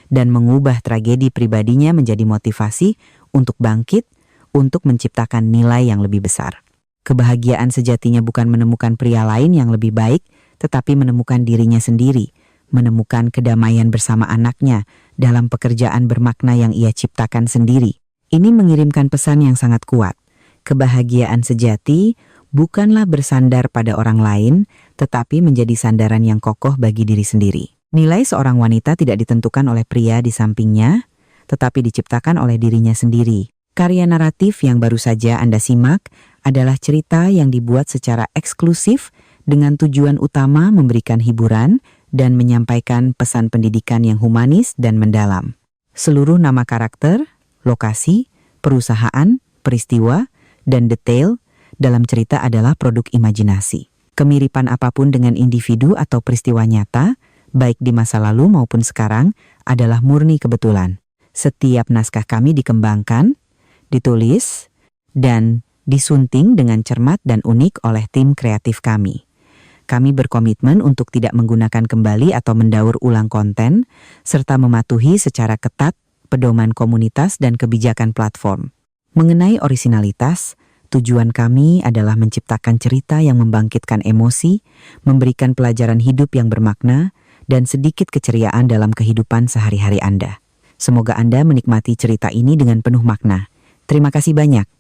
dan mengubah tragedi pribadinya menjadi motivasi untuk bangkit, untuk menciptakan nilai yang lebih besar. Kebahagiaan sejatinya bukan menemukan pria lain yang lebih baik, tetapi menemukan dirinya sendiri, menemukan kedamaian bersama anaknya dalam pekerjaan bermakna yang ia ciptakan sendiri. Ini mengirimkan pesan yang sangat kuat. Kebahagiaan sejati bukanlah bersandar pada orang lain, tetapi menjadi sandaran yang kokoh bagi diri sendiri. Nilai seorang wanita tidak ditentukan oleh pria di sampingnya, tetapi diciptakan oleh dirinya sendiri. Karya naratif yang baru saja Anda simak adalah cerita yang dibuat secara eksklusif dengan tujuan utama memberikan hiburan dan menyampaikan pesan pendidikan yang humanis dan mendalam. Seluruh nama karakter, lokasi, perusahaan, peristiwa, dan detail dalam cerita adalah produk imajinasi. Kemiripan apapun dengan individu atau peristiwa nyata, baik di masa lalu maupun sekarang, adalah murni kebetulan. Setiap naskah kami dikembangkan, ditulis, dan disunting dengan cermat dan unik oleh tim kreatif kami. Kami berkomitmen untuk tidak menggunakan kembali atau mendaur ulang konten, serta mematuhi secara ketat pedoman komunitas dan kebijakan platform. Mengenai orisinalitas, tujuan kami adalah menciptakan cerita yang membangkitkan emosi, memberikan pelajaran hidup yang bermakna, dan sedikit keceriaan dalam kehidupan sehari-hari Anda. Semoga Anda menikmati cerita ini dengan penuh makna. Terima kasih banyak.